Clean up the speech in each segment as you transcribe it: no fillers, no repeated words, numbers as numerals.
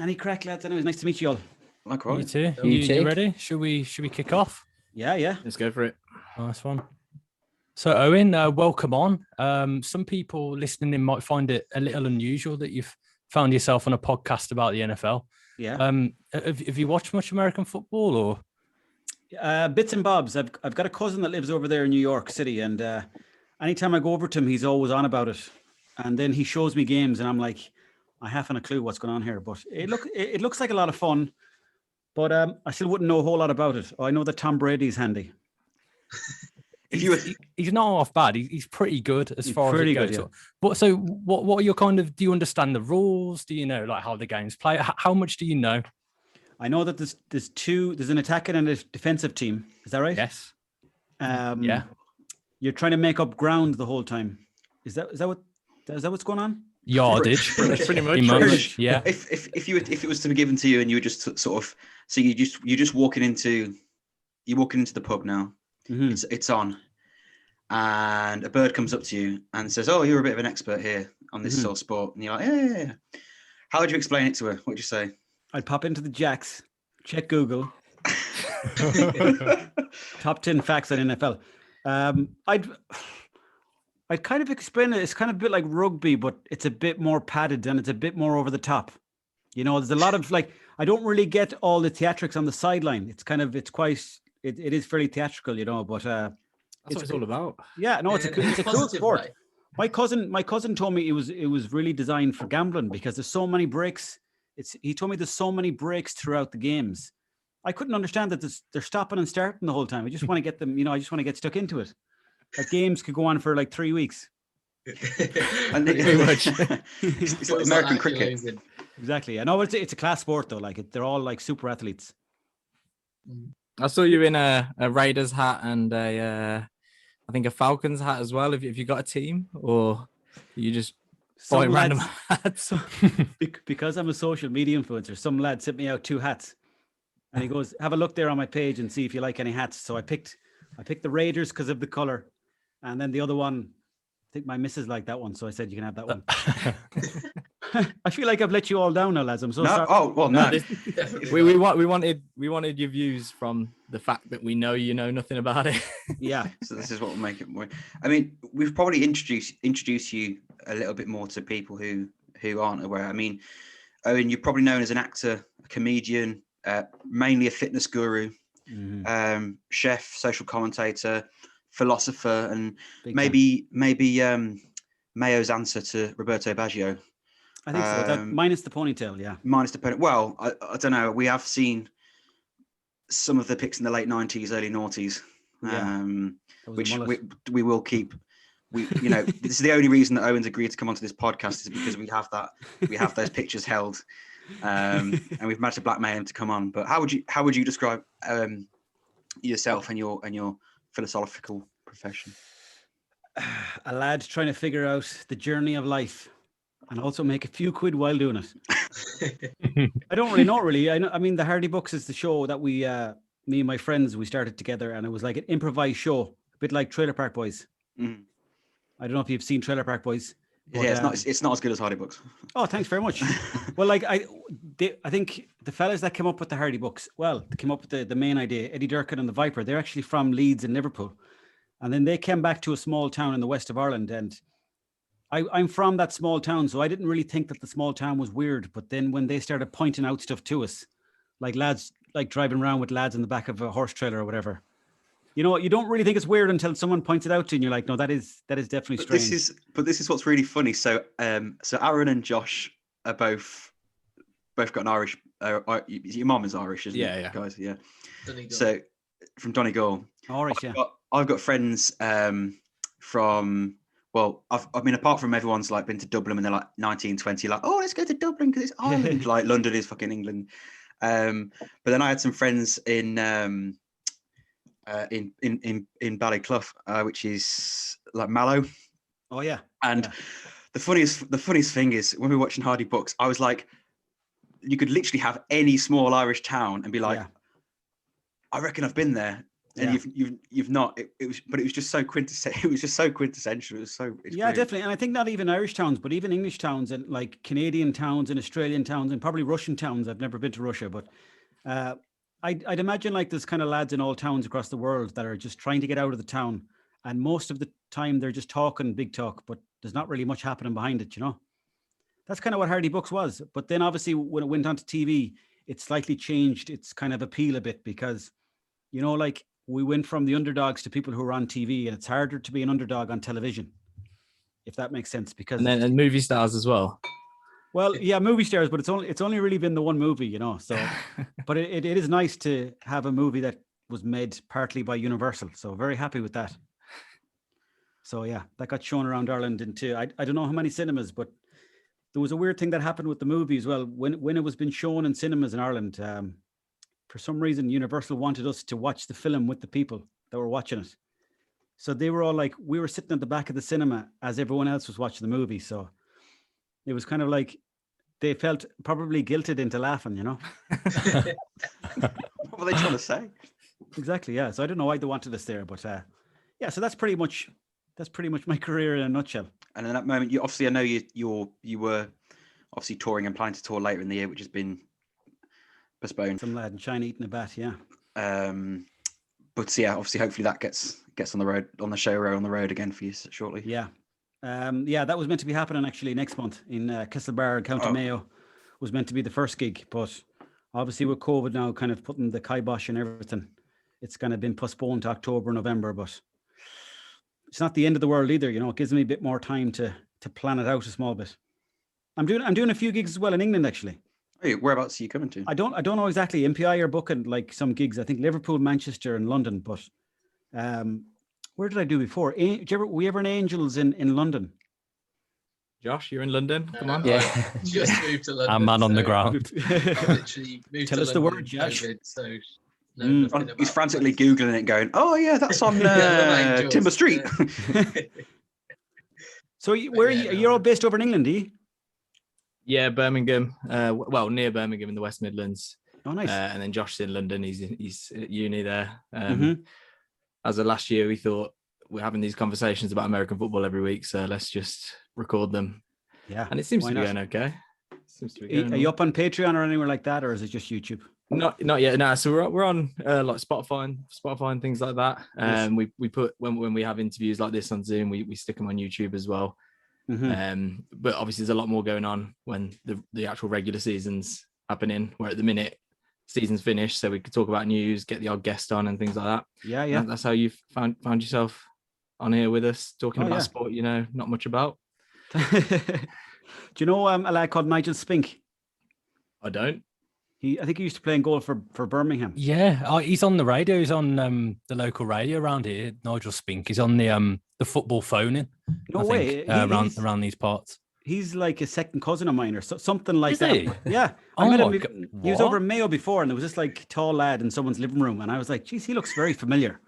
Any crack, lads? Anyways, nice to meet you all. Likewise. You too. You ready? Should we kick off? Yeah. Let's go for it. Nice one. So, Owen, welcome on. Some people listening in might find it a little unusual that you've found yourself on a podcast about the NFL. Yeah. Have you watched much American football or? Bits and bobs. I've got a cousin that lives over there in New York City, and anytime I go over to him, he's always on about it. And then he shows me games, and I'm like, I haven't a clue what's going on here. But it looks like a lot of fun. But I still wouldn't know a whole lot about it. I know that Tom Brady's handy. He's not half bad. He's pretty good as far as it goes. Yeah. But so what are your do you understand the rules? Do you know like how the games play? How much do you know? I know that there's an attacking and a defensive team. Is that right? Yes. Yeah. You're trying to make up ground the whole time. Is that what's going on? Yardage, pretty much. Yeah. If it was to be given to you and you were just sort of you're just walking into the pub now. Mm-hmm. It's on, and a bird comes up to you and says, "Oh, you're a bit of an expert here on this sort of sport." And you're like, "Yeah." How would you explain it to her? What'd you say? I'd pop into the Jacks, check Google, top 10 facts on NFL. I'd kind of explain it. It's kind of a bit like rugby, but it's a bit more padded and it's a bit more over the top. You know, there's a lot of I don't really get all the theatrics on the sideline. It is fairly theatrical, you know, but that's what it's all about. Yeah, no, it's a cool sport. My cousin told me it was really designed for gambling because there's so many breaks. He told me there's so many breaks throughout the games. I couldn't understand that they're stopping and starting the whole time. I just want to get them, I just want to get stuck into it. Like games could go on for like 3 weeks. And pretty much. It's like American cricket. Exactly. I know it's a class sport though. Like they're all like super athletes. I saw you in a Raiders hat and I think a Falcons hat as well. Have you got a team or you just buying random hats? Because I'm a social media influencer, some lad sent me out 2 hats. And he goes, have a look there on my page and see if you like any hats. So I picked the Raiders because of the color. And then the other one, I think my missus liked that one. So I said, you can have that one. I feel like I've let you all down now, lads. I'm so sorry. Oh, well, no. We wanted your views from the fact that we know you know nothing about it. Yeah. So this is what will make it more. I mean, we've probably introduced you a little bit more to people who aren't aware. I mean, Owen, you're probably known as an actor, a comedian, mainly a fitness guru, chef, social commentator, philosopher, and maybe Mayo's answer to Roberto Baggio. I think so. That, minus the ponytail, yeah. Minus the ponytail. Well, I don't know. We have seen some of the pics in the late 90s, early noughties, which we will keep. This is the only reason that Owen's agreed to come onto this podcast is because we have those pictures held, and we've managed to blackmail him to come on. But how would you describe yourself and your philosophical profession? A lad trying to figure out the journey of life and also make a few quid while doing it. I don't really know, really. I mean, the Hardy Books is the show that me and my friends, we started together, and it was like an improvised show, a bit like Trailer Park Boys. Mm. I don't know if you've seen Trailer Park Boys. But, it's not as good as Hardy Books. Oh, thanks very much. Well, like I think the fellas that came up with the Hardy Books, they came up with the main idea, Eddie Durkin and the Viper. They're actually from Leeds and Liverpool. And then they came back to a small town in the west of Ireland. And I'm from that small town, so I didn't really think that the small town was weird. But then when they started pointing out stuff to us, like lads, like driving around with lads in the back of a horse trailer or whatever, you know, you don't really think it's weird until someone points it out to you and you're like, no, that is definitely strange. This is what's really funny. So Aaron and Josh are both got an Irish. Your mum is Irish, isn't it? Yeah, guys, yeah. Donegal. So from Donegal. Irish, yeah. I've got friends from. Well, I mean, apart from everyone's like been to Dublin and they're like 19, 20, like, oh, let's go to Dublin because it's Ireland. Like London is fucking England. But then I had some friends in Ballyclough, which is like Mallow. Oh yeah. And the funniest thing is when we were watching Hardy Books, I was like, you could literally have any small Irish town and be like, I reckon I've been there. And you've not. It was just so quintessential. It was just so quintessential. It's brilliant. Definitely. Brilliant. And I think not even Irish towns, but even English towns and like Canadian towns and Australian towns and probably Russian towns. I've never been to Russia, but I'd imagine like there's kind of lads in all towns across the world that are just trying to get out of the town, and most of the time they're just talking big talk, but there's not really much happening behind it. That's kind of what Hardy Books was. But then obviously when it went onto TV, it slightly changed its kind of appeal a bit because, like we went from the underdogs to people who are on TV, and it's harder to be an underdog on television, if that makes sense. Because and movie stars as well. Well, yeah, movie stars, but it's only really been the one movie, So, but it is nice to have a movie that was made partly by Universal. So very happy with that. So yeah, that got shown around Ireland into I don't know how many cinemas, but there was a weird thing that happened with the movie as well. When it was been shown in cinemas in Ireland, for some reason Universal wanted us to watch the film with the people that were watching it. So they were all like, we were sitting at the back of the cinema as everyone else was watching the movie. So it was kind of like they felt probably guilted into laughing, What were they trying to say? Exactly, yeah. So I don't know why they wanted us there, but yeah. So that's pretty much my career in a nutshell. And in that moment, I know you were obviously touring and planning to tour later in the year, which has been postponed. Some lad in China eating a bat, yeah. But yeah, obviously, hopefully that gets on the road, on the road again for you shortly. Yeah. That was meant to be happening actually next month in Castlebar, County Mayo. Was meant to be the first gig, but obviously with COVID now kind of putting the kibosh and everything, it's kind of been postponed to October, November, but it's not the end of the world either. It gives me a bit more time to plan it out a small bit. I'm doing a few gigs as well in England actually. Hey, whereabouts are you coming to? I don't know exactly. MPI are booking like some gigs. I think Liverpool, Manchester, and London. But where did I do before? Were you ever in Angels in London? Josh, you're in London. Come on. Yeah, just moved to London. Our man on the ground. Literally moved Tell to us London the word, Josh. COVID, so nothing about He's frantically places. Googling it, going, "Oh yeah, that's on Angels, Timber Street." yeah. So you're all based over in England, are you? Yeah, Birmingham. Well, near Birmingham in the West Midlands. Oh, nice. And then Josh's in London. He's at uni there. Mhm. As of last year, we thought we're having these conversations about American football every week, so let's just record them. Yeah. And it seems why to be not? going okay. Are you up on Patreon or anywhere like that, or is it just YouTube? Not yet. No, so we're on like Spotify and things like that. Yes. We put when we have interviews like this on Zoom, we stick them on YouTube as well. Mhm. But obviously there's a lot more going on when the actual regular season's happening, where at the minute season's finished, so we could talk about news, get the odd guest on and things like that. Yeah. And that's how you've found yourself on here with us talking about yeah. sport not much about. Do you know a lad called Nigel Spink? I don't. I think he used to play in goal for Birmingham. Yeah, he's on the radio. He's on the local radio around here. Nigel Spink. He's on the football phone-in. No way. Around these parts. He's like a second cousin of mine or something like Is that. he? Yeah. Oh I met my him. God. He was What? over in Mayo before, and there was this like tall lad in someone's living room, and I was like, geez, he looks very familiar.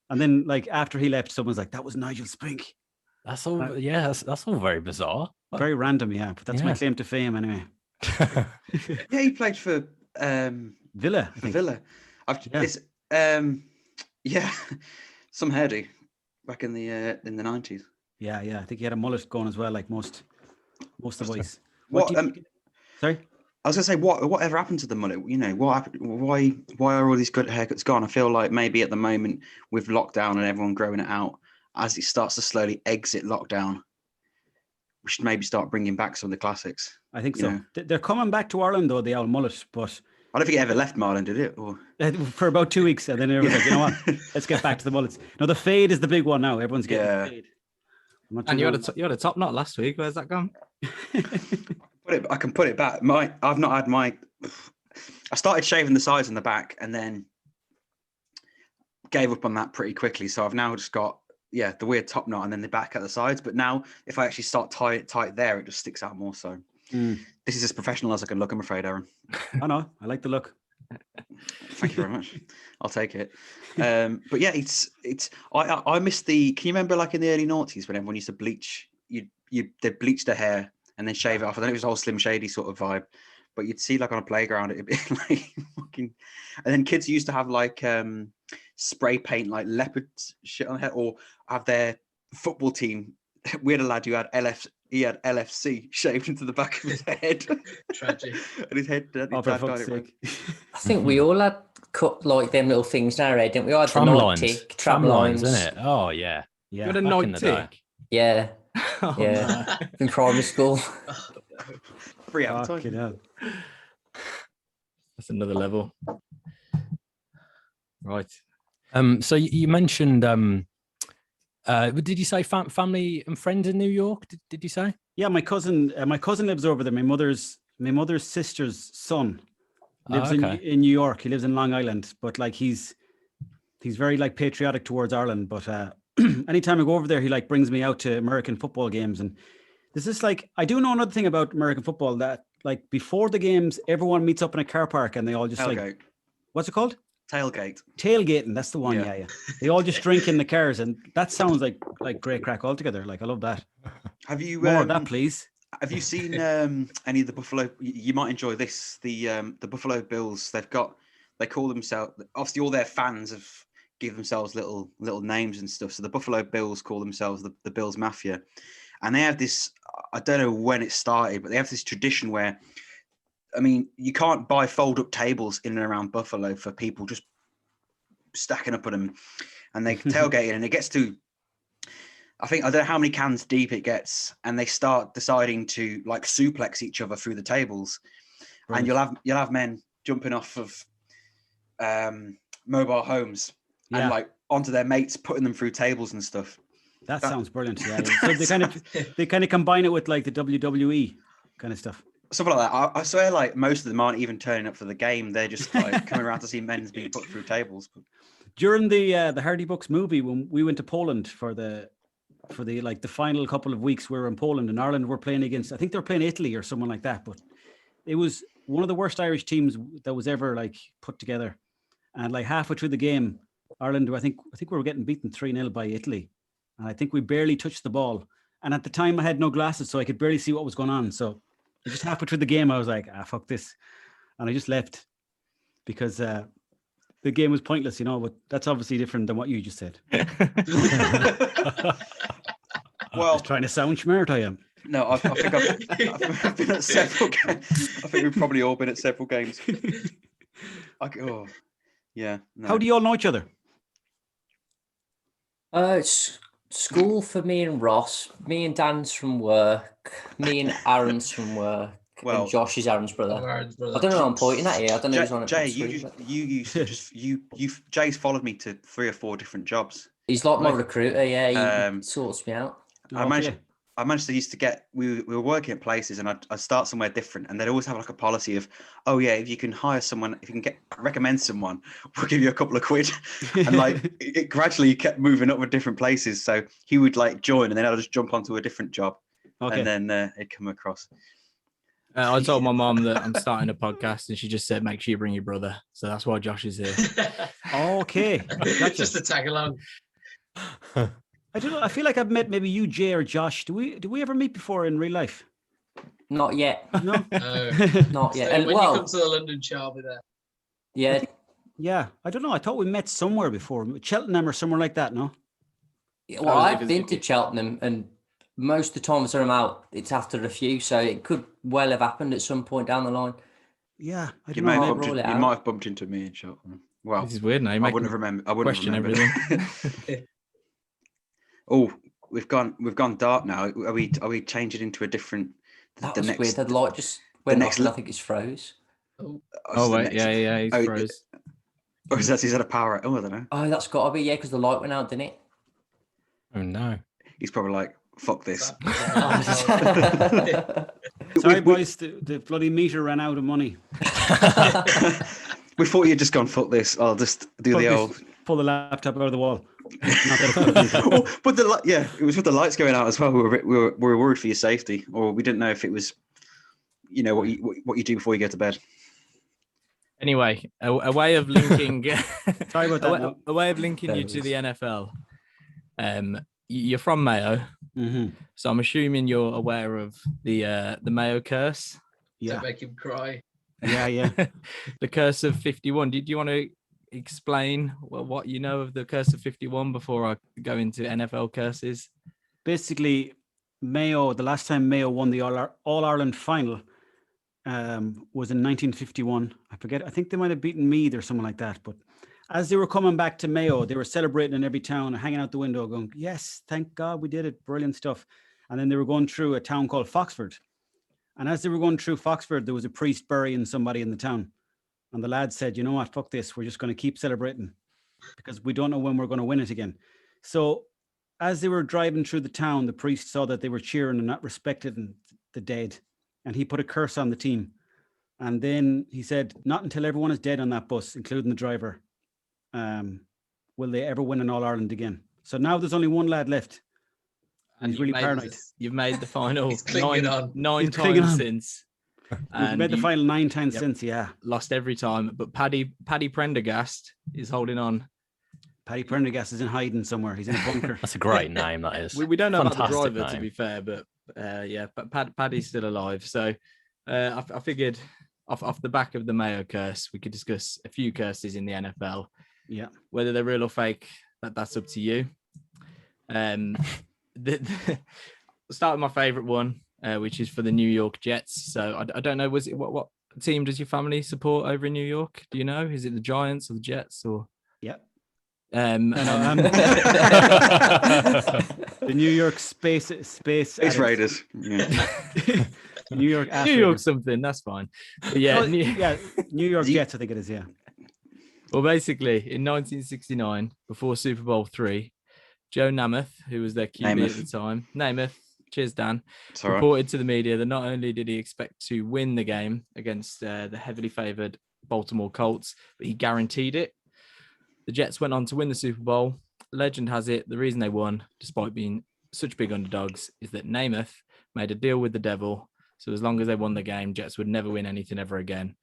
And then like after he left, someone's like, that was Nigel Spink. That's all. Yeah, that's all very bizarre. Very random, yeah. But that's my claim to fame anyway. Yeah, he played for Villa, I think. Villa. It's some hairdo back in the 90s. Yeah. I think he had a mullet going as well, like most of the boys. What? Sorry. I was gonna say, whatever happened to the mullet? What happened? Why are all these good haircuts gone? I feel like maybe at the moment with lockdown and everyone growing it out, as it starts to slowly exit lockdown, we should maybe start bringing back some of the classics. I think so. They're coming back to Ireland though, the old mullet, but I don't think it ever left Marlon, did it? Or for about 2 weeks, and then everyone's like, you know what? Let's get back to the mullets. No, the fade is the big one now. Everyone's getting the fade. And you had a top knot last week. Where's that gone? I can put it back. I've not had my. I started shaving the sides and the back, and then gave up on that pretty quickly. So I've now just got the weird top knot and then the back at the sides. But now, if I actually start tie it tight there, it just sticks out more. So this is as professional as I can look, I'm afraid, Aaron. I know. I like the look. Thank you very much. I'll take it. But yeah, it's. I miss the. Can you remember like in the early noughties when everyone used to bleach? They'd bleach their hair and then shave it off. I think it was all Slim Shady sort of vibe. But you'd see like on a playground, it'd be like fucking. And then kids used to have like spray paint like leopard shit on their head, or have their football team. We had a lad who had LFC shaved into the back of his head. Tragic. And his head. His Oh, for dad fuck's dyed it red. I think we all had cut like them little things in our head, didn't we? I had Tram the lines. Nike Tram lines, isn't it? Oh, Yeah. yeah. You had a back in night the day. tick. Yeah, Oh, yeah. no. In primary school. Oh, no. Free Fucking advertising. hell. That's another level. Right. So you mentioned, did you say family and friends in New York? Did you say? Yeah, my cousin lives over there. My mother's sister's son lives in New York. He lives in Long Island, but like he's very like patriotic towards Ireland. But anytime I go over there, he like brings me out to American football games. And there's this like, I do know another thing about American football, that like before the games, everyone meets up in a car park and they all just like, Tailgate. what's it called? Tailgate. Tailgating. That's the one. Yeah. Yeah. They all just drink in the cars, and that sounds like great crack altogether. Like I love that. Have you More of that, please. Have you seen any of the Buffalo? You might enjoy this. The Buffalo Bills. They call themselves. Obviously, all their fans have give themselves little names and stuff. So the Buffalo Bills call themselves the Bills Mafia, and they have this. I don't know when it started, but they have this tradition where, I mean, you can't buy fold-up tables in and around Buffalo for people just stacking up on them, and they tailgate it, and it gets to. I don't know how many cans deep it gets, and they start deciding to like suplex each other through the tables, Right. and you'll have men jumping off of mobile homes and like onto their mates, putting them through tables and stuff. That sounds brilliant. Yeah. So they kind of combine it with like the WWE kind of stuff. Something like that. I swear, like most of them aren't even turning up for the game. They're just like coming around to see men being put through tables. During the Hardy Bucks movie, when we went to Poland for the like the final couple of weeks, we were in Poland and Ireland were playing against, I think they were playing Italy or someone like that, but it was one of the worst Irish teams that was ever like put together. And like halfway through the game, Ireland, I think we were getting beaten 3-0 by Italy. And I think we barely touched the ball. And at the time I had no glasses, so I could barely see what was going on. So just halfway through the game, I was like, fuck this. And I just left because the game was pointless, but that's obviously different than what you just said. Well, Just trying to sound smart, I am. no, I think I've been at several games. I think we've probably all been at several games. Yeah. No. How do you all know each other? It's school for me and Ross. Me and Dan's from work. Me and Aaron's from work. Well, and Josh is Aaron's brother. Aaron's brother. I don't know. I'm pointing at you. I don't know who's on it. Jay, you used to just Jay's followed me to 3 or 4 different jobs. He's like my recruiter. Yeah, he Um, sorts me out. I managed to used to get. We were working at places, and I'd start somewhere different, and they'd always have like a policy of, oh yeah, if you can hire someone, if you can recommend someone, we'll give you a couple of quid. And like it gradually kept moving up with different places. So he would like join, and then I'd just jump onto a different job, Okay. and then it'd come across. I told my mom that I'm starting a podcast, and she just said, make sure you bring your brother. So that's why Josh is here. Okay. Gotcha. Just to tag along. I don't know. I feel like I've met maybe you, Jay, or Josh. Do we ever meet before in real life? Not yet. No. No. Not yet. So And when well, you come to the London show, I'll be there. yeah. Yeah. I don't know. I thought we met somewhere before, Cheltenham or somewhere like that. No. Well, I've been to Cheltenham, and most of the times that I'm out, it's after a few, so it could well have happened at some point down the line. Yeah. I You don't might know. have bumped into me in Cheltenham. Well, This is weird now. I wouldn't have remembered. I wouldn't question have remembered. everything. Oh, we've gone dark now. Are we changing into a different? That the was next, weird. That light just went next off, and le- I think it's froze. Oh, Oh, wait. Yeah. He's Oh, froze. Or is that a power? Oh, I don't know. Oh, that's got to be, yeah, because the light went out, didn't it? Oh no. He's probably like, fuck this. Sorry, boys. The bloody meter ran out of money. We thought you'd just gone, fuck this. I'll just do Fuck the this. old. Pull the laptop out of the wall. Not that Oh, but it was with the lights going out as well. We were worried for your safety, or we didn't know if it was, what you do before you go to bed. Anyway, a way of linking. Sorry about that. A way of linking you to the NFL. You're from Mayo, Mm-hmm. so I'm assuming you're aware of the Mayo Curse. Yeah. Don't make him cry. Yeah. The Curse of 51. Did you want to explain what you know of the Curse of 51 before I go into NFL curses? Basically, Mayo, the last time Mayo won the All-Ireland final was in 1951. I forget. I think they might have beaten Meath or something like that. But as they were coming back to Mayo, they were celebrating in every town, hanging out the window, going, "Yes, thank God we did it. Brilliant stuff." And then they were going through a town called Foxford. And as they were going through Foxford, there was a priest burying somebody in the town. And the lads said, "You know what? Fuck this. We're just going to keep celebrating because we don't know when we're going to win it again." So as they were driving through the town, the priest saw that they were cheering and not respecting the dead. And he put a curse on the team. And then he said, "Not until everyone is dead on that bus, including the driver, will they ever win an All-Ireland again." So now there's only one lad left. And he's really paranoid. You've made the final He's clinging on. nine He's clinging times on. since. We've made the you final 9 times Yep. since, yeah. lost every time. But Paddy Prendergast is holding on. Paddy Prendergast is in hiding somewhere. He's in a bunker. That's a great name, that is. We don't know about the Fantastic driver, to name. be fair, but but Paddy's still alive. So I figured off the back of the Mayo curse, we could discuss a few curses in the NFL. Yeah. Whether they're real or fake, that's up to you. Start with my favorite one, which is for the New York Jets. So I don't know, was it what team does your family support over in New York? Do you know? Is it the Giants or the Jets or? Yeah. The The New York Space Raiders. Yeah. New York New York something, that's fine. But yeah, New York Jets, I think it is, yeah. Well, basically, in 1969, before Super Bowl III, Joe Namath, who was their QB at the time, cheers, Dan, reported to the media that not only did he expect to win the game against the heavily favoured Baltimore Colts, but he guaranteed it. The Jets went on to win the Super Bowl. Legend has it, the reason they won, despite being such big underdogs, is that Namath made a deal with the devil. So as long as they won the game, Jets would never win anything ever again.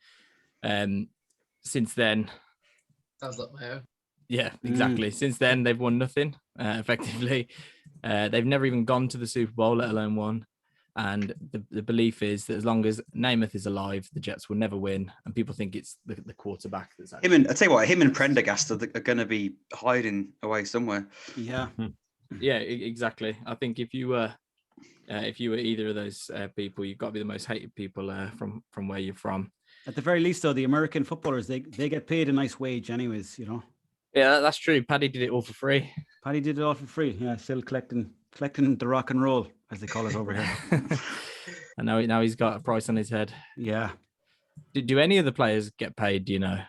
Since then... Sounds like Mayo. Yeah, exactly. Since then, they've won nothing, effectively. They've never even gone to the Super Bowl, let alone won. And the belief is that as long as Namath is alive, the Jets will never win. And people think it's the quarterback that's actually... I tell you what, him and Prendergast are going to be hiding away somewhere. Yeah. Yeah, exactly. I think if you were either of those people, you've got to be the most hated people from where you're from. At the very least, though, the American footballers, they get paid a nice wage anyways, you know. Yeah, that's true. Paddy did it all for free. Paddy did it all for free. Yeah, still collecting the rock and roll, as they call it over here. And now he's got a price on his head. Yeah. Do any of the players get paid? Do you know?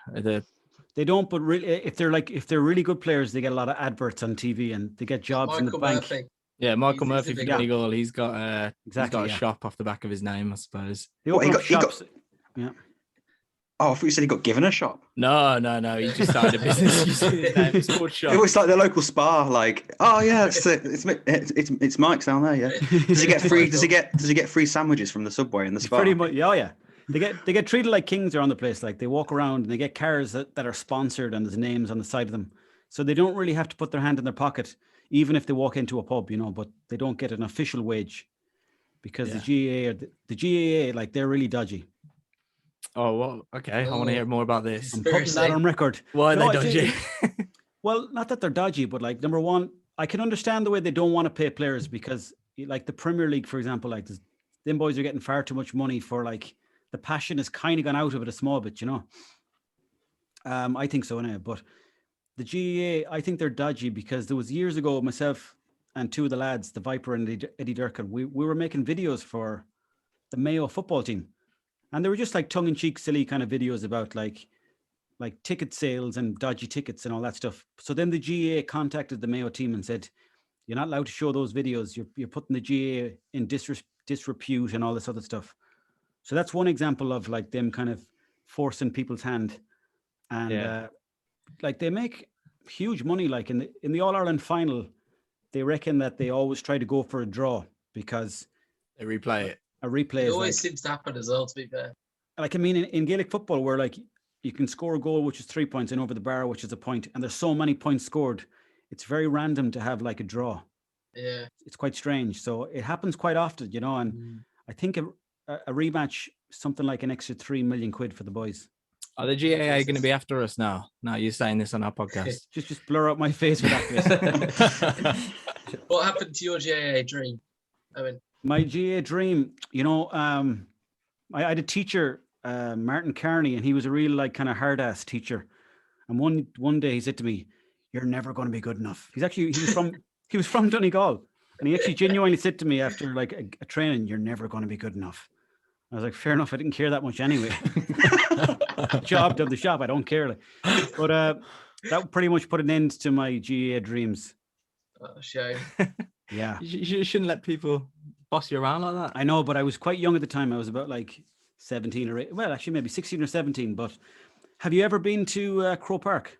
They don't, but really, if they're really good players, they get a lot of adverts on TV and they get jobs in the bank. Murphy. Yeah, Michael He's Murphy a for big Donegal. He's got Exactly, a shop off the back of his name, I suppose. They What, open he up got- shops. Yeah. Oh, I thought you said he got given a shop. No. He just started a business using his name, sports shop. It was like the local spa. Like, oh yeah, it's Mike's down there. Yeah. Does he get free? Does he get free sandwiches from the Subway in the spa? Pretty much. Yeah. They get treated like kings around the place. Like they walk around and they get cars that are sponsored and there's names on the side of them. So they don't really have to put their hand in their pocket, even if they walk into a pub, you know. But they don't get an official wage because the GAA, like they're really dodgy. Oh, well, okay. I want to hear more about this. I'm putting that on record. Why are they dodgy? Well, not that they're dodgy, but like number one, I can understand the way they don't want to pay players because, like the Premier League, for example, like them boys are getting far too much money for like the passion has kind of gone out of it a small bit, you know. I think so anyway. But the GAA, I think they're dodgy because there was years ago, myself and two of the lads, the Viper and Eddie Durkin, we were making videos for the Mayo football team. And they were just like tongue-in-cheek, silly kind of videos about like ticket sales and dodgy tickets and all that stuff. So then the GAA contacted the Mayo team and said, "You're not allowed to show those videos. You're putting the GAA in disrepute and all this other stuff." So that's one example of like them kind of forcing people's hand. And like they make huge money. Like in the All-Ireland final, they reckon that they always try to go for a draw because they replay it. A replay It is always like, seems to happen as well, to be fair. like I mean in Gaelic football where like you can score a goal which is 3 points and over the bar which is a point, and there's so many points scored, it's very random to have like a draw. Yeah, it's quite strange. So it happens quite often, you know. And I think a rematch, something like an extra 3 million quid for the boys. Are the GAA going to be after us now? Now you're saying this on our podcast. just blur out my face with that. What happened to your GAA dream, Owen? My GAA dream, I had a teacher, Martin Carney, and he was a real kind of hard ass teacher. And one day he said to me, "You're never going to be good enough." He was from Donegal, and he actually genuinely said to me after a training, "You're never going to be good enough." I was like, fair enough. I didn't care that much anyway. Job done the shop. I don't care. But that pretty much put an end to my GAA dreams. Oh, shame. Yeah. You shouldn't let people boss you around like that. I know, but I was quite young at the time. I was about 17 or 8. Well, actually, maybe 16 or 17. But have you ever been to Crow Park?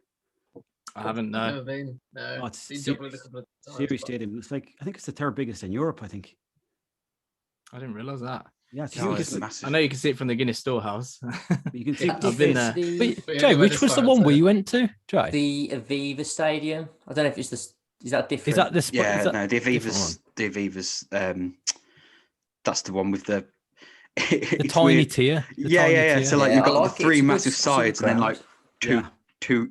I haven't, no. Never been. No. Oh, it's Been to Dublin a couple of times, Series but- Stadium. It's I think it's the third biggest in Europe, I think. I didn't realise that. Yeah, it's No, huge. it's massive. I know you can see it from the Guinness storehouse. You can see I've been there. But, Jay, which was the one we went to, Jay? The Aviva Stadium. I don't know if it's the. Is that different? Is that the? Yeah, is that no, the different Aviva's. The Aviva's. That's the one with the. the it's tiny weird. tier? The Yeah, tiny yeah, yeah. tier? So Yeah, you've I got like the it. three It's good massive sort of sides, and then ground.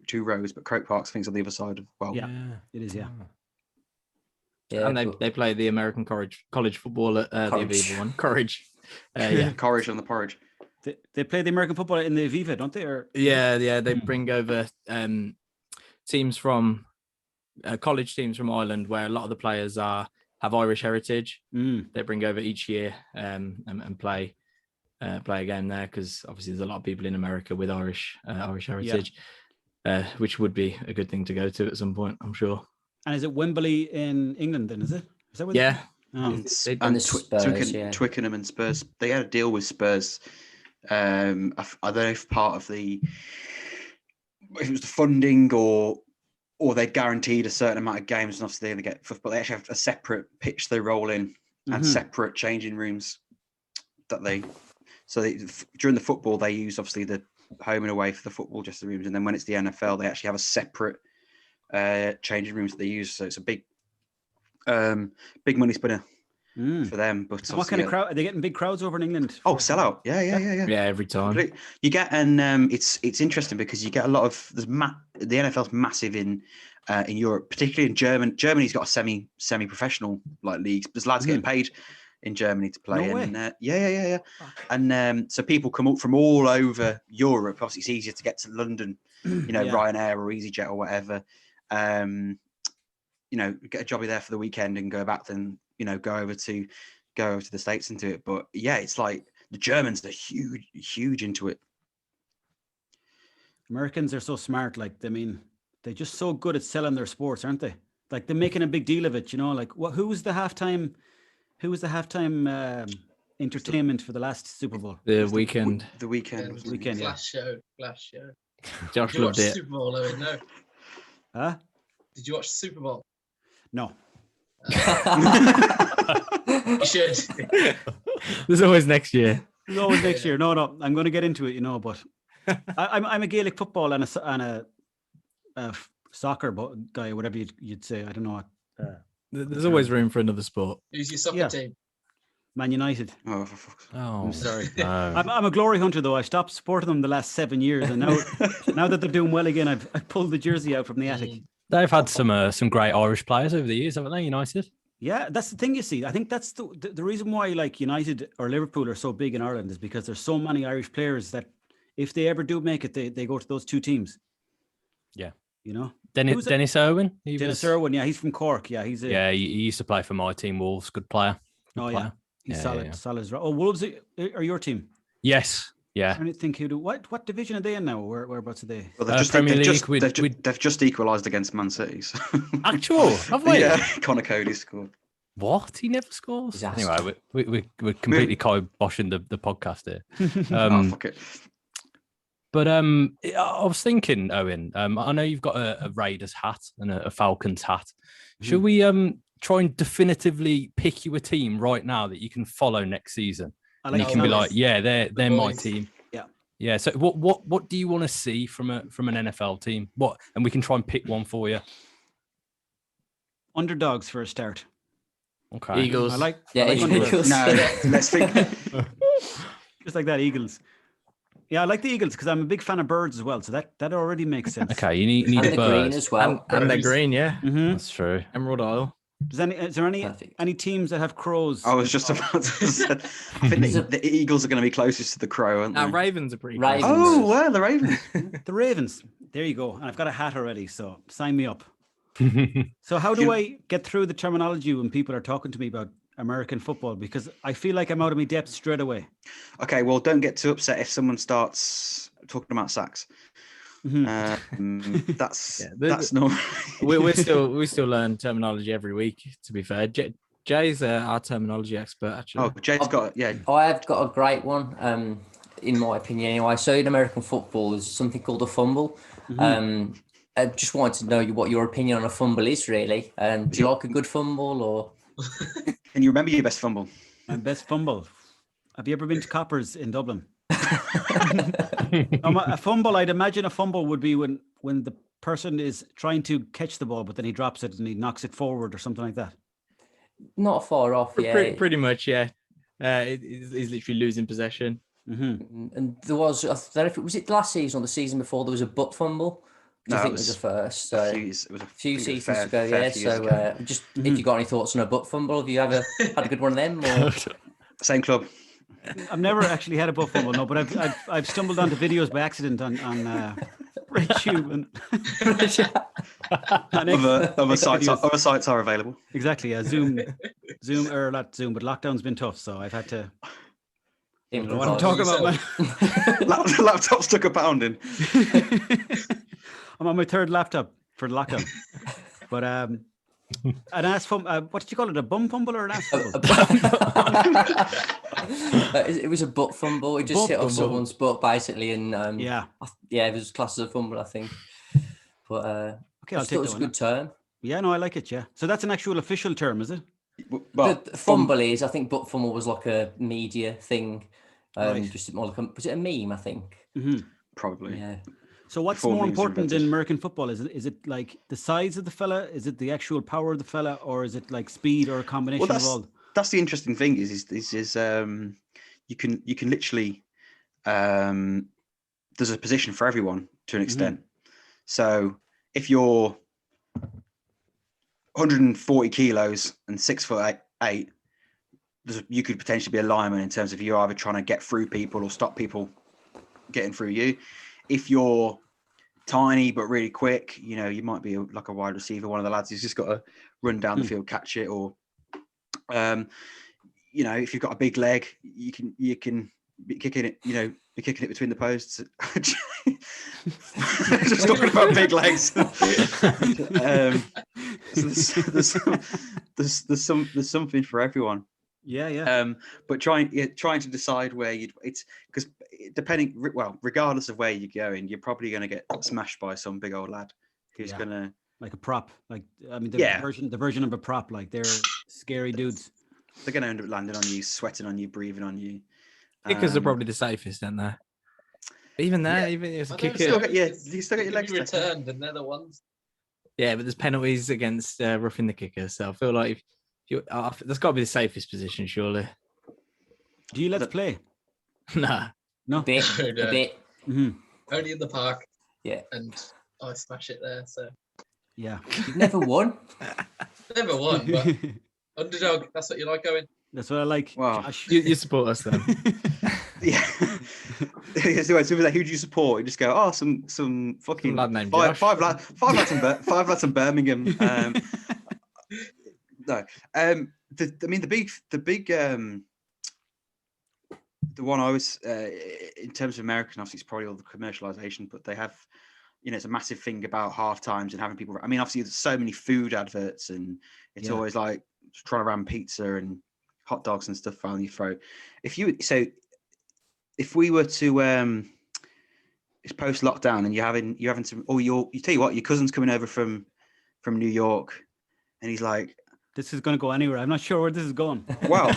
two rows. But Croke Park's things on the other side of Yeah. It is, yeah. Yeah, And but- they play the American college football at the Courage. Aviva one. Courage. Yeah. Courage on the porridge. They play the American football in the Aviva, don't they? Or Yeah, they bring over teams from college teams from Ireland, where a lot of the players have Irish heritage. They bring over each year and play a game there, because obviously there's a lot of people in America with Irish heritage, which would be a good thing to go to at some point, I'm sure. And is it Wembley in England then, is it? Is that what Yeah. Oh. And the Spurs, yeah. Twickenham and Spurs. They had a deal with Spurs. I don't know if part of if it was the funding or they guaranteed a certain amount of games, and obviously they get, but they actually have a separate pitch they roll in and separate changing rooms during the football they use obviously the home and away for the football, just the rooms, and then when it's the NFL they actually have a separate changing rooms that they use. So it's a big money spinner for them. But what kind of crowd are they getting? Big crowds over in England? Oh, sellout! Yeah. Yeah, every time. You get, and it's interesting because you get a lot of the NFL's massive in Europe, particularly in Germany. Germany's got a semi-professional leagues. There's lads getting paid in Germany to play. No and yeah. And so people come up from all over Europe. Obviously, it's easier to get to London, Ryanair or EasyJet or whatever. Get a jobby there for the weekend and go back, then go over to the States and do it. But yeah, it's like the Germans are huge into it. Americans are so smart. They're just so good at selling their sports, aren't they? They're making a big deal of it. Who was the halftime entertainment for the last Super Bowl? The weekend. The weekend. Weekend, yeah. Flash show. Josh Did you loved watch the it. Super Bowl, Owen? No. Huh? Did you watch the Super Bowl? No. You should. There's always next year. It's always next year. No. I'm going to get into it, but I'm a Gaelic football and a soccer guy, whatever you'd say. I don't know what. There's always room for another sport. Who's your soccer team? Man United. Oh, for fuck's sake. Oh, I'm sorry. no. I'm a glory hunter, though. I stopped supporting them the last 7 years, and now that they're doing well again, I pulled the jersey out from the attic. They've had some great Irish players over the years, haven't they? United. Yeah, that's the thing. You see, I think that's the reason why United or Liverpool are so big in Ireland is because there's so many Irish players that if they ever do make it, they go to those two teams. Yeah, Dennis Irwin. Irwin. Yeah, he's from Cork. Yeah, he used to play for my team, Wolves. Good player. Yeah, he's solid. Yeah. Solid. Oh, Wolves are your team? Yes. Yeah. I'm trying to think what division are they in now? Whereabouts are they? Well, Premier League. They've just equalised against Man City. So. Actual, have we? Yeah, Connor Cody scored. What? He never scores. Disaster. Anyway, we're completely kiboshing the podcast here. Fuck it. But I was thinking, Owen. I know you've got a Raiders hat and a Falcons hat. Should we try and definitively pick you a team right now that you can follow next season? And you can be like, yeah, they're my team. Yeah. So what do you want to see from an NFL team? And we can try and pick one for you. Underdogs for a start. Okay. Eagles. I like Eagles. underdogs. No, let's think. Just like that, Eagles. Yeah, I like the Eagles because I'm a big fan of birds as well. So that already makes sense. Okay, you need and a the bird. green as well. And they're green, yeah. Mm-hmm. That's true. Emerald Isle. Is there any teams that have crows? I was just about to say, I think the Eagles are going to be closest to the crow, aren't they? Ravens are pretty Ravens. close. Oh, well, the Ravens. The Ravens. There you go. And I've got a hat already, so sign me up. So how do I get through the terminology when people are talking to me about American football? Because I feel like I'm out of my depth straight away. Okay, well, don't get too upset if someone starts talking about sacks. That's normal. we still learn terminology every week. To be fair, Jay's our terminology expert. Actually, Jay's got I have got a great one. In my opinion, anyway. So in American football, there's something called a fumble. I just wanted to know what your opinion on a fumble is, really. Do you like a good fumble, or? Can you remember your best fumble? My best fumble. Have you ever been to Coppers in Dublin? A fumble, I'd imagine a fumble would be when the person is trying to catch the ball, but then he drops it and he knocks it forward or something like that. Not far off, yeah. Pretty much, yeah. He's literally losing possession. And there was, I don't know if it was last season or the season before, there was a butt fumble. I think it was the first. So it was a few seasons ago, yeah. So just if you got any thoughts on a butt fumble, have you ever had a good one of them? Or? Same club. I've never actually had a butt fumble, no, but I've stumbled onto videos by accident on RedTube and other sites are available. Exactly, yeah. Zoom or not Zoom, but lockdown's been tough, so I've had to. I don't know what I'm talking about, man. Laptop's took a pounding. I'm on my third laptop for the lockdown, but an ass fumble. What did you call it? A bum fumble or an ass fumble? It was a butt fumble. It just hit off someone's butt basically, and it was classed as a fumble, I think. But okay, I'll take that. It's a good term. Yeah, no, I like it. Yeah, so that's an actual official term, is it? Well, the fumble is. I think butt fumble was like a media thing. Right. Just more like was it a meme? I think. Probably. Yeah. So what's more important in American football? Is it like the size of the fella? Is it the actual power of the fella, or is it like speed or a combination of all? That's the interesting thing is you can literally there's a position for everyone to an extent. So if you're 140 kilos and 6'8", you could potentially be a lineman in terms of you're either trying to get through people or stop people getting through you. If you're tiny but really quick, you might be like a wide receiver, one of the lads who's just got to run down the field, catch it, or if you've got a big leg, you can be kicking it, be kicking it between the posts. Just talking about big legs. There's something for everyone. Yeah. But trying to decide where it's because regardless of where you're going, you're probably going to get smashed by some big old lad who's going to like a prop. The version of a prop. Like they're scary dudes. They're going to end up landing on you, sweating on you, breathing on you. Kickers are probably the safest, aren't they? Even there, even as a kicker, you still get your legs returned, and they're the ones. Yeah, but there's penalties against roughing the kicker, so I feel like that's got to be the safest position, surely. Do you let's play? Nah, no, a bit. Mm-hmm. Only in the park. Yeah, and I smash it there. So yeah, you've never won. Never won, but underdog. That's what you like, Owen. That's what I like. Wow, you support us then. Yeah. So who do you support? You just go, some fucking lad named five lads in Birmingham. No, the one I was in terms of American, obviously it's probably all the commercialization, but they have, it's a massive thing about half times and having people. I mean, obviously there's so many food adverts, and it's always like trying to ram pizza and hot dogs and stuff down your throat. If we were to it's post lockdown and you're having some, or you tell you what, your cousin's coming over from New York, and he's like, this is going to go anywhere. I'm not sure where this is going. Well,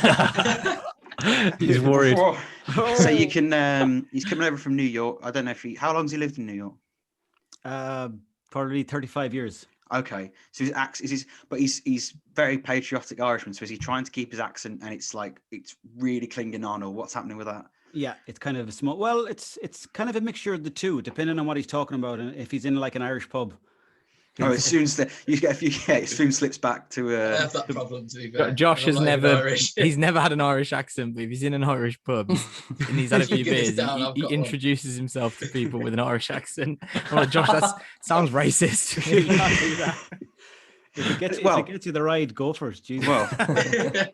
he's worried. So you can, he's coming over from New York. I don't know how long's he lived in New York? Probably 35 years. Okay, so he's very patriotic Irishman. So is he trying to keep his accent, and it's really clinging on, or what's happening with that? Yeah, it's kind of a small. Well, it's kind of a mixture of the two, depending on what he's talking about, and if he's in like an Irish pub. Oh, it soon it soon slips back to. I have that problem to be fair. Josh has never. He's never had an Irish accent, but if he's in an Irish pub and he's had a few beers, he introduces himself to people with an Irish accent. Oh, Josh, that sounds racist. If it gets you the ride, go for it. Jesus. Well,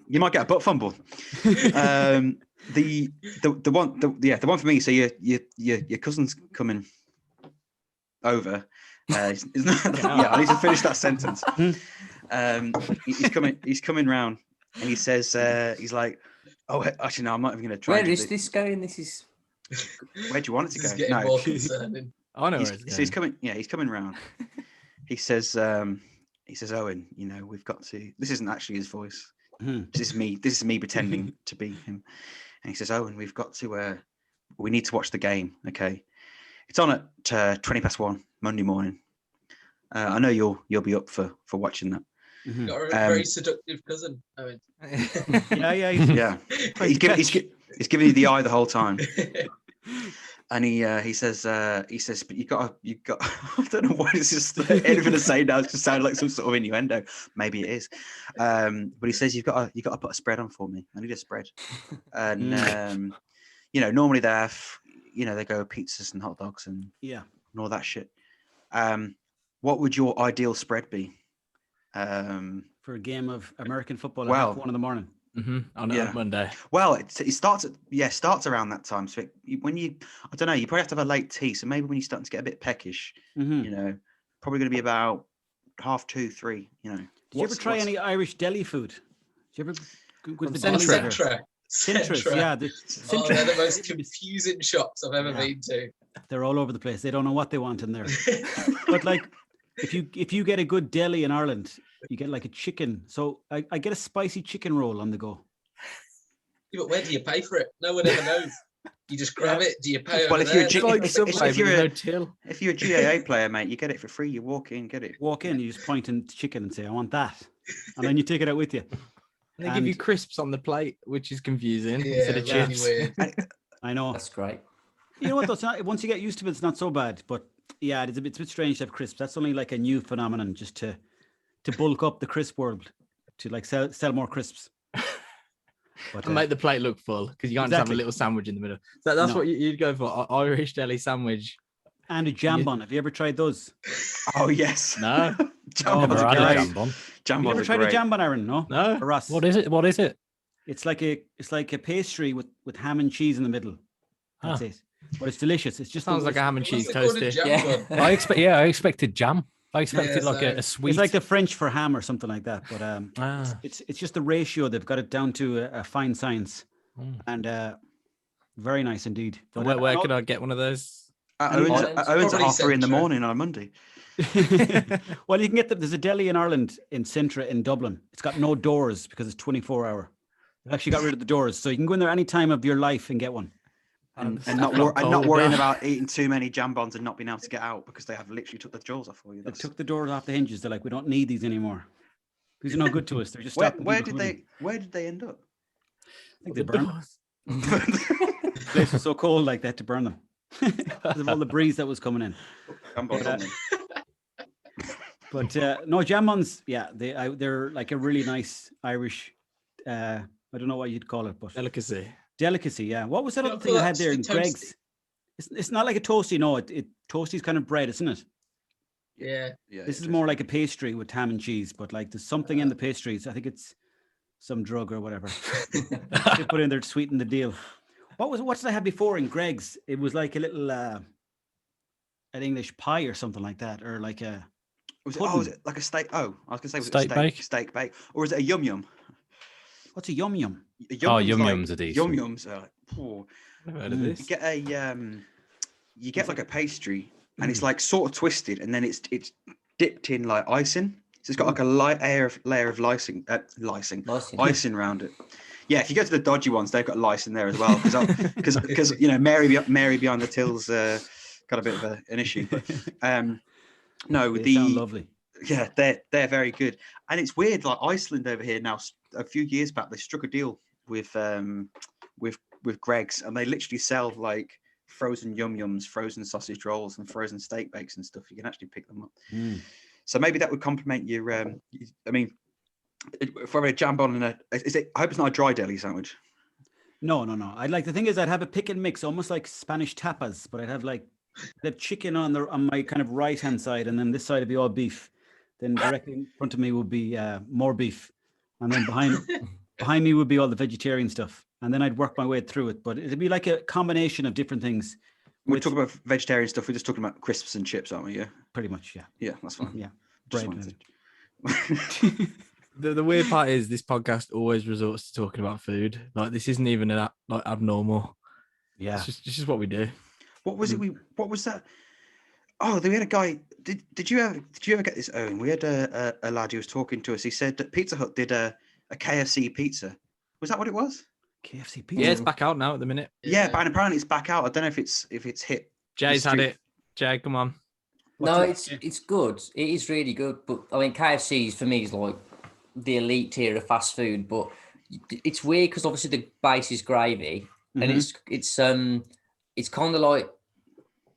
you might get a butt fumble. The one for me. So your cousin's coming over. I need to finish that sentence. He's coming round, and he says he's like, oh, actually no, I'm not even going to try. Where is this going? This is. Where do you want it to This go? is getting more concerning. I know. He's coming. Yeah, he's coming round. He says, Owen, we've got to. This isn't actually his voice. This is me pretending to be him. And he says, Owen, we've got to. We need to watch the game. Okay, it's on at 1:20 Monday morning. I know you'll be up for watching that. Got a very seductive cousin, Owen. Yeah. He's giving you the eye the whole time. And he says, but you got. I don't know why it's just anything to say now. It just sounded like some sort of innuendo. Maybe it is. But he says you've got to put a spread on for me. I need a spread. And normally they have, they go pizzas and hot dogs and all that shit. What would your ideal spread be? For a game of American football at 1 a.m. On Monday. Well, it starts around that time. So when you probably have to have a late tea. So maybe when you're starting to get a bit peckish, probably going to be about 2:30, 3. Did you ever try any Irish deli food? Did you ever go to the Centra? Yeah, they're the most confusing shops I've ever been to. They're all over the place. They don't know what they want in there. But like, if you get a good deli in Ireland, you get like a chicken. So I get a spicy chicken roll on the go. Yeah, but where do you pay for it? No one ever knows. You just grab it. Do you pay? Well, if you're a GAA player, mate, you get it for free. You walk in, get it. Walk in, you just point in chicken and say, "I want that," and then you take it out with you. They give you crisps on the plate, which is confusing instead of chips. I know. That's great. You know what? Though, once you get used to it, it's not so bad. But yeah, it's a bit strange to have crisps. That's only like a new phenomenon, just to bulk up the crisp world, to like sell more crisps. But, and make the plate look full, because you can't just have a little sandwich in the middle. So that's what you'd go for: Irish deli sandwich and a jambon. Have you ever tried those? Oh yes. No. Jambon. Jambon. You ever tried a jambon, Aaron? No. For us. What is it? It's like a pastry with ham and cheese in the middle. That's it. But it's delicious. It's just sounds like a ham and cheese toasty. I expected jam. I expected a sweet. It's like the French for ham or something like that. But it's just the ratio. They've got it down to a fine science, and very nice indeed. But where can I get one of those? Owen's at 3:30 in the morning on a Monday. Well, you can get them. There's a deli in Ireland in Centra in Dublin. It's got no doors because it's 24-hour. They've actually got rid of the doors, so you can go in there any time of your life and get one. And not worrying about eating too many jambons and not being able to get out because they have literally took the jaws off for you. They took the doors off the hinges. They're like, we don't need these anymore. These are no good to us. They're just where did they end up? I think they burned them. The place was so cold like they had to burn them because of all the breeze that was coming in. But no, jambons, they're like a really nice Irish. I don't know what you'd call it, but delicacy. Yeah. What was that other thing I had there in Greg's? It's not like a toasty. No, toasty's kind of bread, isn't it? Yeah. This is more like a pastry with ham and cheese, but like there's something in the pastries. I think it's some drug or whatever. They put in there to sweeten the deal. What did I have before in Greg's? It was like a little an English pie or something like that, or like a. Was it like a steak? Oh, I was gonna say was steak it bake? Steak bake, or is it a yum yum? What's a yum yum? Yum yums are decent. Yum yums are like, I've heard of this. You get like a pastry, and it's like sort of twisted, and then it's dipped in like icing. So it's got like a light layer of icing around it. Yeah, if you go to the dodgy ones, they've got lice in there as well, because Mary behind the tills got a bit of an issue. But no, they sound lovely. Yeah, they're very good, and it's weird. Like Iceland over here now, a few years back, they struck a deal with with Greg's, and they literally sell like frozen yum-yums, frozen sausage rolls, and frozen steak bakes and stuff. You can actually pick them up. So maybe that would complement your. I mean, if I had a jam on and is it? I hope it's not a dry deli sandwich. No. I'd like, the thing is, I'd have a pick and mix, almost like Spanish tapas, but I'd have like the chicken on my kind of right hand side, and then this side would be all beef. Then directly in front of me would be more beef, and then behind me would be all the vegetarian stuff, and then I'd work my way through it. But it'd be like a combination of different things. We're talking about vegetarian stuff. We're just talking about crisps and chips, aren't we? Yeah, pretty much. Yeah. Yeah, that's fine. Yeah, bread. The weird part is this podcast always resorts to talking about food. Like, this isn't even like abnormal. Yeah, it's just what we do. What was it? What was that? Oh, we had a guy. Did you ever get this, Owen? We had a lad who was talking to us. He said that Pizza Hut did a KFC pizza. Was that what it was? KFC pizza. Yeah, it's back out now at the minute. Yeah, but apparently it's back out. I don't know if it's hit. Jay's had it. Jay, come on. It's good. It is really good. But I mean, KFC's for me is like the elite tier of fast food. But it's weird because obviously the base is gravy, and it's kind of like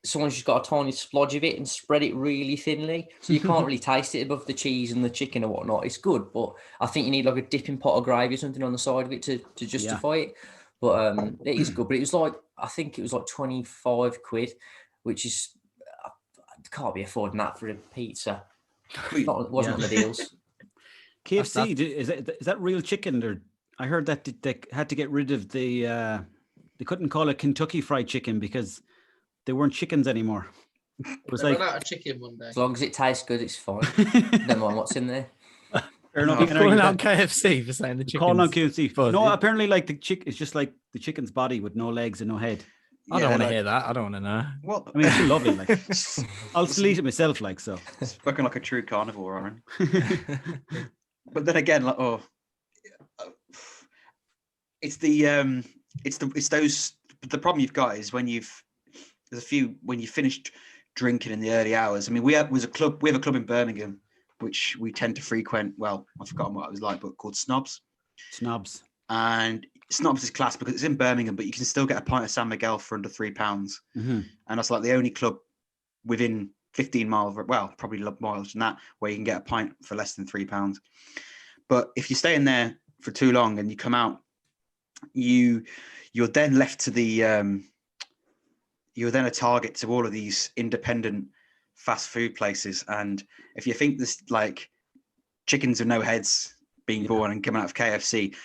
someone's just got a tiny splodge of it and spread it really thinly, so you can't really taste it above the cheese and the chicken and whatnot. It's good, but I think you need like a dipping pot of gravy or something on the side of it to justify it. But it is good. But it was like, I think it was like 25 quid, which is can't be affording that for a pizza. It wasn't on the deals. KFC, is that real chicken? Or I heard that they had to get rid of they couldn't call it Kentucky Fried Chicken because they weren't chickens anymore. It was ran out of chicken one day. As long as it tastes good, it's fine. Never mind what's in there. Calling out KFC for saying the chicken. Calling out KFC. No, apparently, like it's just like the chicken's body with no legs and no head. I don't want to hear that. I don't want to know. Well, I mean, it's lovely. Like, I'll still eat it myself. Like, so. Spoken like a true carnivore, Aaron. But then again, like, it's those. The problem you've got is when you finished drinking in the early hours. I mean, we have a club in Birmingham which we tend to frequent. Well, I've forgotten what it was like, but called Snobs. And Snobs is class because it's in Birmingham, but you can still get a pint of San Miguel for under £3. And that's like the only club within 15 miles, well, probably miles than that, where you can get a pint for less than £3. But if you stay in there for too long and you come out, you're then left to the you're then a target to all of these independent fast food places. And if you think this like chickens with no heads being born and coming out of KFC,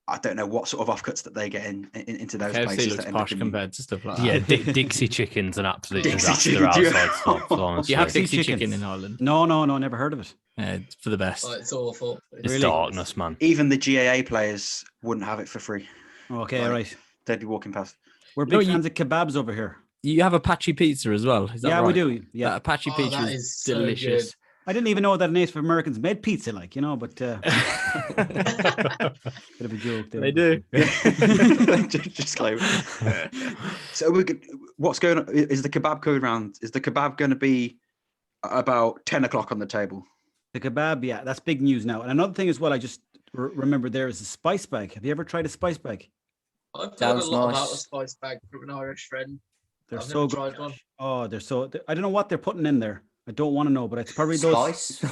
I don't know what sort of offcuts that they get into those KFC places. Looks posh compared to stuff like that. Yeah, Dixie chicken's an absolute disaster outside Snobs. Do you have Dixie chicken in Ireland? No, never heard of it. Yeah, it's for the best. Oh, it's awful. It's darkness, man. Even the GAA players wouldn't have it for free. Okay, right. They'd be walking past. We're big fans of kebabs over here. You have Apache pizza as well. Is that right? We do. Yeah, that Apache pizza is delicious. So I didn't even know that Native Americans made pizza, like, you know, but bit of a joke there. They do. just claim. So what's going on? Is the kebab going around? Is the kebab going to be about 10 o'clock on the table? The kebab, yeah, that's big news now. And another thing as well, I just remember there is a spice bag. Have you ever tried a spice bag? I've heard a lot about a spice bag from an Irish friend. They're so good. Oh, they're so. I don't know what they're putting in there. I don't want to know, but it's probably those. Spice.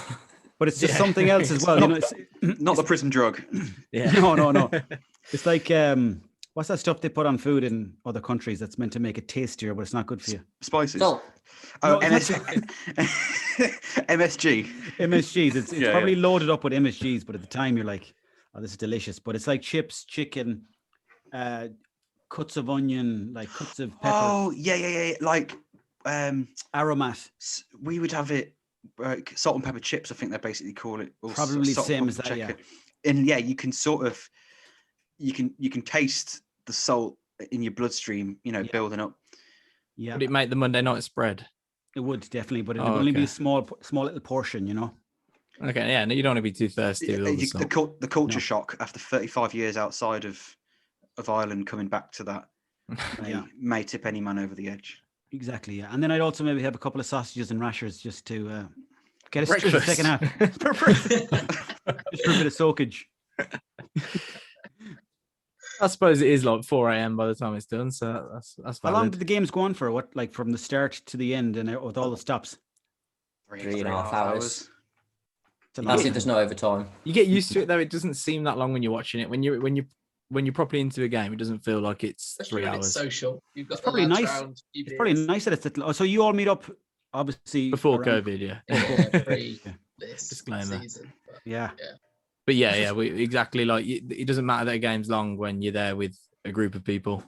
But it's just something else as well. Not the prison drug. Yeah. No. It's like what's that stuff they put on food in other countries that's meant to make it tastier, but it's not good for you. Spices. So, MSG. MSGs. It's probably loaded up with MSGs, but at the time you're like, oh, this is delicious. But it's like chips, chicken, cuts of onion, like cuts of pepper. Oh, yeah. Like aromat. We would have it like salt and pepper chips, I think they basically call it. Probably the same as that, yeah. And yeah, you can sort of you can taste the salt in your bloodstream, building up. Yeah. Would it make the Monday night spread? It would definitely, but it would only be a small little portion, Okay, yeah, no, you don't want to be too thirsty. The culture shock after 35 years outside of Ireland, coming back to that may tip any man over the edge. Exactly, yeah. And then I'd also maybe have a couple of sausages and rashers just to get us through the second half. Just for a bit of soakage. I suppose it is like 4 a.m. by the time it's done. So that's How long valid. did the games go on for? What, like from the start to the end, and with all the stops? 3.5 hours. That's if there's no overtime. You get used to it though. It doesn't seem that long when you're watching it. When you're properly into a game, it doesn't feel like it's Especially 3 when hours. it's social. You've got It's probably nice. Round, it's probably nice that it's so you all meet up, obviously Before COVID, yeah. Pre this Disclaimer. season. But Yeah. But yeah, exactly. Like it doesn't matter that a game's long when you're there with a group of people.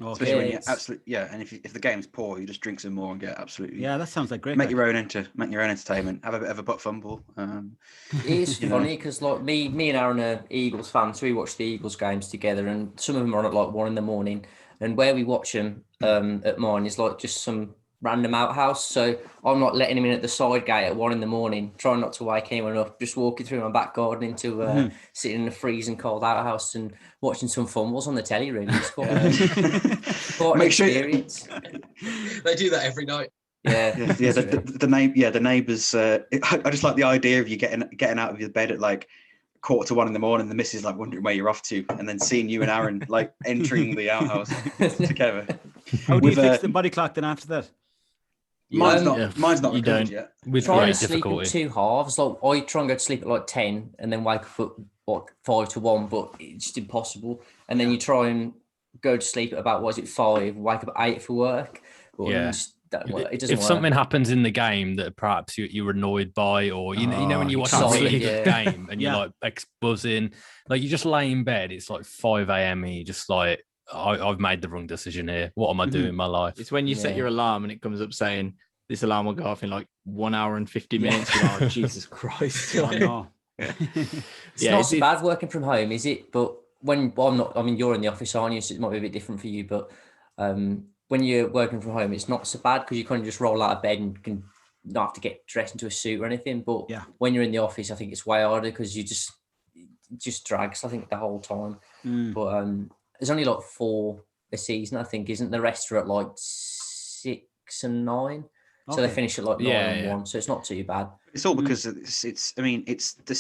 Especially when you're absolutely and if the game's poor, you just drink some more and get absolutely. Yeah, that sounds like great. Make your own entertainment. Have a bit of a butt fumble. It is funny because like me and Aaron are Eagles fans, so we watch the Eagles games together, and some of them are on at like 1 a.m. And where we watch them at mine is like just some random outhouse. So I'm not letting him in at the side gate at 1 a.m, trying not to wake anyone up, just walking through my back garden into sitting in a freezing cold outhouse and watching some fumbles on the telly. Really, it's quite, quite an experience. They do that every night. Yeah. The neighbours. I just like the idea of you getting out of your bed at like 1:45 a.m. The missus like wondering where you're off to, and then seeing you and Aaron like entering the outhouse together. How do you fix the body clock then after that? Mine's not recovered yet. With try great and sleep in difficulty. 2 halves. Like I try and go to sleep at like 10 and then wake up at 5 to 1, but it's just impossible. And then you try and go to sleep at about 5, wake up at 8 for work. But it doesn't work. If something happens in the game that perhaps you're annoyed by, or you know when you watch a sleep game and you're like buzzing, like you just lay in bed, it's like 5 a.m. and you just like, I've made the wrong decision here. What am I doing in my life? It's when you set your alarm and it comes up saying this alarm will go off in like 1 hour and 50 minutes. You're like, Jesus Christ. I know. It's not so bad working from home, is it? But when I'm not, I mean, you're in the office, aren't you? So it might be a bit different for you. But when you're working from home, it's not so bad because you kind of just roll out of bed and can not have to get dressed into a suit or anything. But when you're in the office, I think it's way harder because it just drags, I think, the whole time. But there's only like 4 a season, I think, isn't the rest are at like 6 and 9. So they finish at like 9 and 1. So it's not too bad. It's all because this is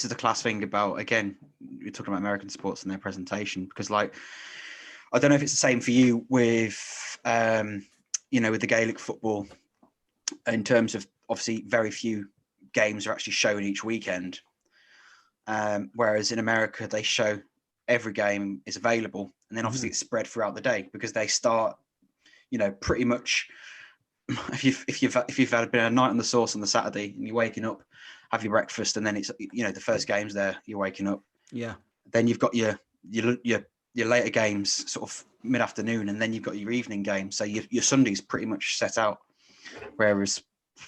the class thing about, again, you're talking about American sports and their presentation, because like, I don't know if it's the same for you with, with the Gaelic football in terms of obviously very few games are actually shown each weekend. Whereas in America, they show every game is available. And then obviously it's spread throughout the day because they start, pretty much if you've had been a night on the sauce on the Saturday and you're waking up, have your breakfast, and then it's, the first game's there, you're waking up. Yeah. Then you've got your later games sort of mid-afternoon, and then you've got your evening game. So your Sunday's pretty much set out. Whereas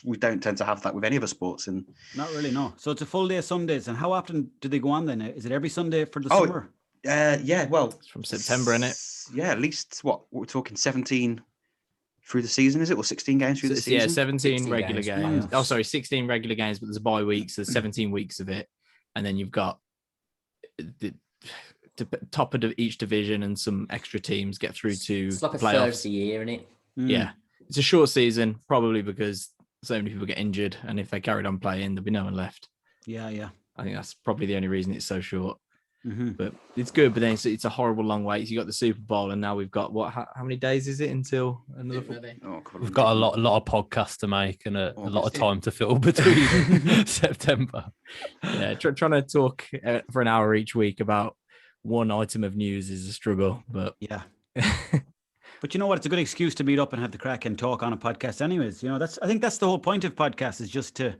we don't tend to have that with any other sports. And not really, no. So it's a full day of Sundays. And how often do they go on then? Is it every Sunday for the summer? Well, it's from September, innit? Yeah, at least what we're talking 17 through the season, is it? Or 16 games through the season? Yeah, 17 regular games. Oh, sorry, 16 regular games, but there's bye weeks. There's 17 weeks of it. And then you've got the top of each division and some extra teams get through to it's like a playoffs. third a year, isn't it? Yeah. It's a short season, probably because so many people get injured. And if they carried on playing, there'd be no one left. Yeah. I think that's probably the only reason it's so short. But it's good. But then it's a horrible long wait. You got the Super Bowl, and now we've got how many days is it until another? We've got a lot of podcasts to make and a lot of time to fill between September. Yeah, trying to talk for an hour each week about one item of news is a struggle. But yeah. But you know what? It's a good excuse to meet up and have the crack and talk on a podcast. Anyways, I think that's the whole point of podcasts, is just an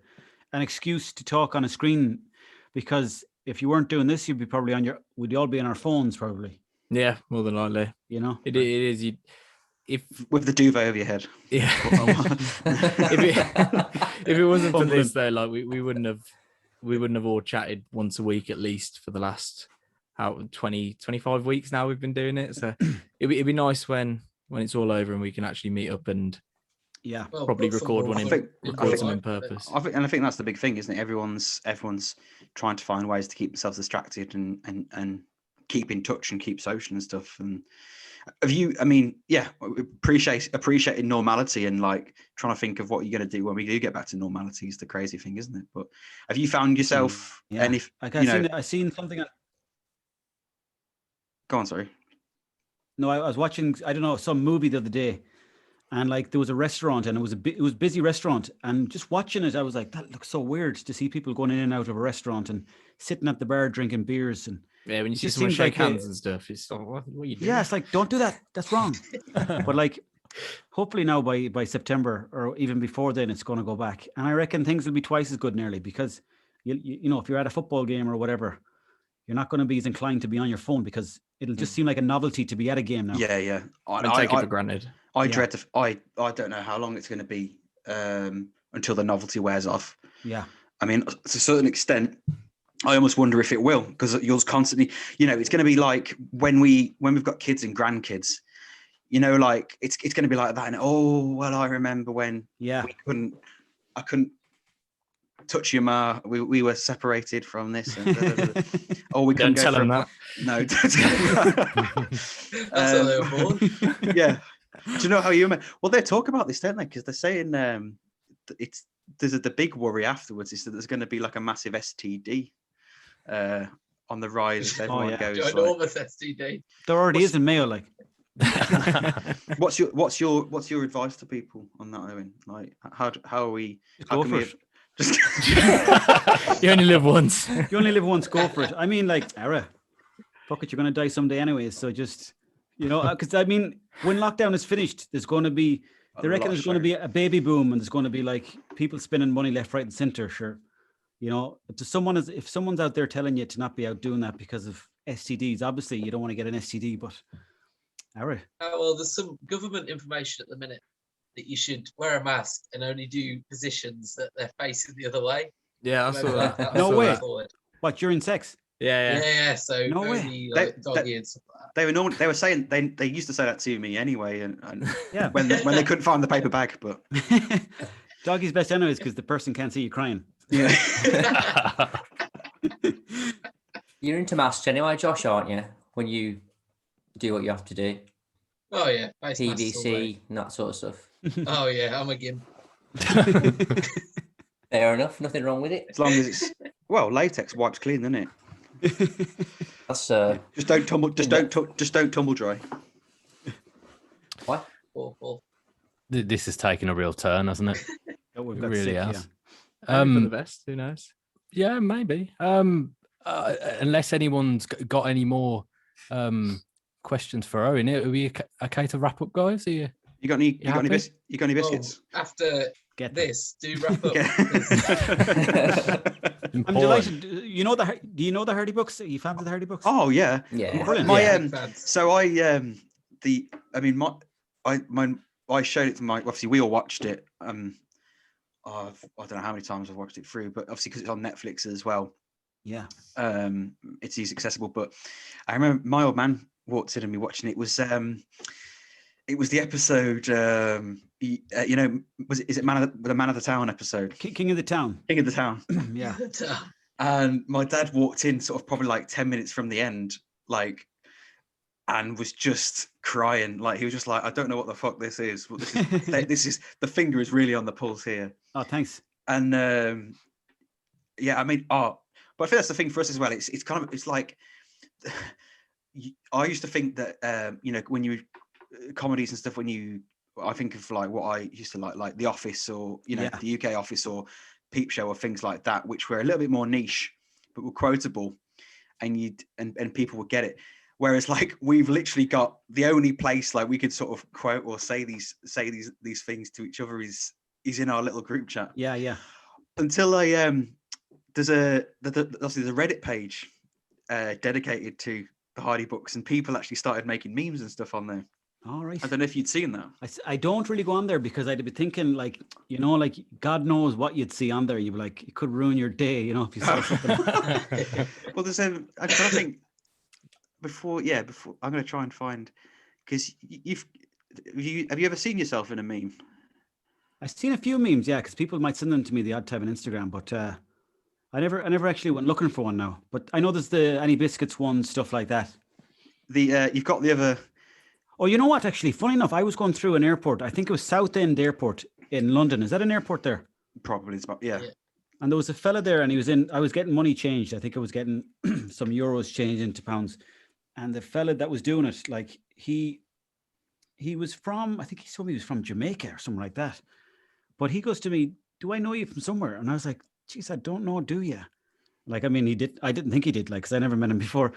excuse to talk on a screen, because if you weren't doing this, you'd be probably we'd all be on our phones probably. Yeah, more than likely. It is. If with the duvet over your head. Yeah. if it wasn't for this though, like we wouldn't have all chatted once a week at least for the last 25 weeks now we've been doing it. So it'd be nice when it's all over and we can actually meet up and probably record one in purpose. I think that's the big thing, isn't it? Everyone's trying to find ways to keep themselves distracted and keep in touch and keep social and stuff. And appreciating normality and like trying to think of what you're going to do when we do get back to normality is the crazy thing, isn't it? But have you found yourself I've seen something. Go on, sorry. No, I was watching, I don't know, some movie the other day, and like there was a restaurant, and it was a busy restaurant, and just watching it, I was like, that looks so weird to see people going in and out of a restaurant and sitting at the bar drinking beers. And yeah, when you see someone shake hands and stuff, it's like, what are you doing? Yeah, it's like, don't do that. That's wrong. But like, hopefully now by September or even before then, it's going to go back, and I reckon things will be twice as good nearly, because you know, if you're at a football game or whatever, you're not going to be as inclined to be on your phone, because it'll just seem like a novelty to be at a game now. Yeah. I take it for granted. I dread I don't know how long it's going to be until the novelty wears off. Yeah. I mean, to a certain extent, I almost wonder if it will, because you'll constantly, you know, it's going to be like when we've got kids and grandkids, you know, like it's going to be like that. And I remember when I couldn't touch your ma. We were separated from this. And we couldn't Don't tell them that. No. That's how they were born. Yeah. Do you know how you? Well, they talk about this, don't they? Because they're saying there's the big worry afterwards is that there's going to be like a massive STD on the rise. Everyone goes. Ginormous STD. There already is in Mayo, like. What's your advice to people on that, Owen? Like, how are we? Go for it. Just You only live once. You only live once. Go for it. I mean, like, fuck it, you're going to die someday anyway. So just, you know, because I mean, when lockdown is finished, there's going to be, they reckon there's going to be a baby boom, and there's going to be like people spending money left, right, and center. Sure, you know, if someone's out there telling you to not be out doing that because of STDs, obviously you don't want to get an STD, but. Well, there's some government information at the minute that you should wear a mask and only do positions that they're facing the other way. Yeah, I saw that. No way. What, during sex? Yeah. So no only like doggy and stuff like that. They were saying they used to say that to me anyway, and yeah, when they couldn't find the paper bag, but doggy's best anyways because the person can't see you crying. Yeah. You're into masks anyway, Josh, aren't you? When you do what you have to do. Oh yeah, PVC and that sort of stuff. Oh yeah, I'm a gimp. Fair enough, nothing wrong with it. As long as it's latex wipes clean, doesn't it? That's just don't tumble dry. What? Awful. This is taking a real turn, hasn't it? It really has. For the best, who knows? Yeah, maybe. Unless anyone's got any more questions for Owen, are we okay to wrap up, guys? You got any biscuits? After this, do wrap up. I'm delighted. Do you know the Hardy books? Are you fans of the Hardy books? Oh yeah. I showed it to my. Obviously, we all watched it. I don't know how many times I've watched it through, but obviously because it's on Netflix as well. Yeah. It's easy accessible. But I remember my old man walked in and me watching it. It was the episode. You know, is it the Man of the Town episode? King of the Town. King of the Town. Yeah. And my dad walked in sort of probably like 10 minutes from the end, like, and was just crying. Like he was just like, I don't know what the fuck this is. Well, this is the finger is really on the pulse here. Oh, thanks. And yeah, I mean, but I think that's the thing for us as well. It's kind of, it's like, I used to think that you know, when you comedies and stuff, I think of like what I used to like The Office, or you know, the UK Office, or Peep Show, or things like that, which were a little bit more niche but were quotable, and people would get it. Whereas like we've literally got the only place like we could sort of quote or say these things to each other is in our little group chat. Yeah. Until there's a Reddit page dedicated to the Hardy books, and people actually started making memes and stuff on there. All right. I don't know if you'd seen that. I don't really go on there because I'd be thinking like, you know, like God knows what you'd see on there. You'd be like, it could ruin your day, you know, if you saw something. Well, there's I'm trying to think before I'm going to try and find, because have you ever seen yourself in a meme? I've seen a few memes, yeah, because people might send them to me the odd time on Instagram, but I never actually went looking for one now. But I know there's the Any Biscuits one, stuff like that. You've got the other. Oh, you know what? Actually, funny enough, I was going through an airport. I think it was Southend Airport in London. Is that an airport there? Probably. Yeah. And there was a fella there, and I was getting money changed. I think I was getting some euros changed into pounds. and the fella that was doing it, like he was from, I think he told me he was from Jamaica or something like that. But he goes to me, "Do I know you from somewhere?" And I was like, "Geez, I don't know, do you?" Like, I mean, he did. I didn't think he did, like, because I never met him before.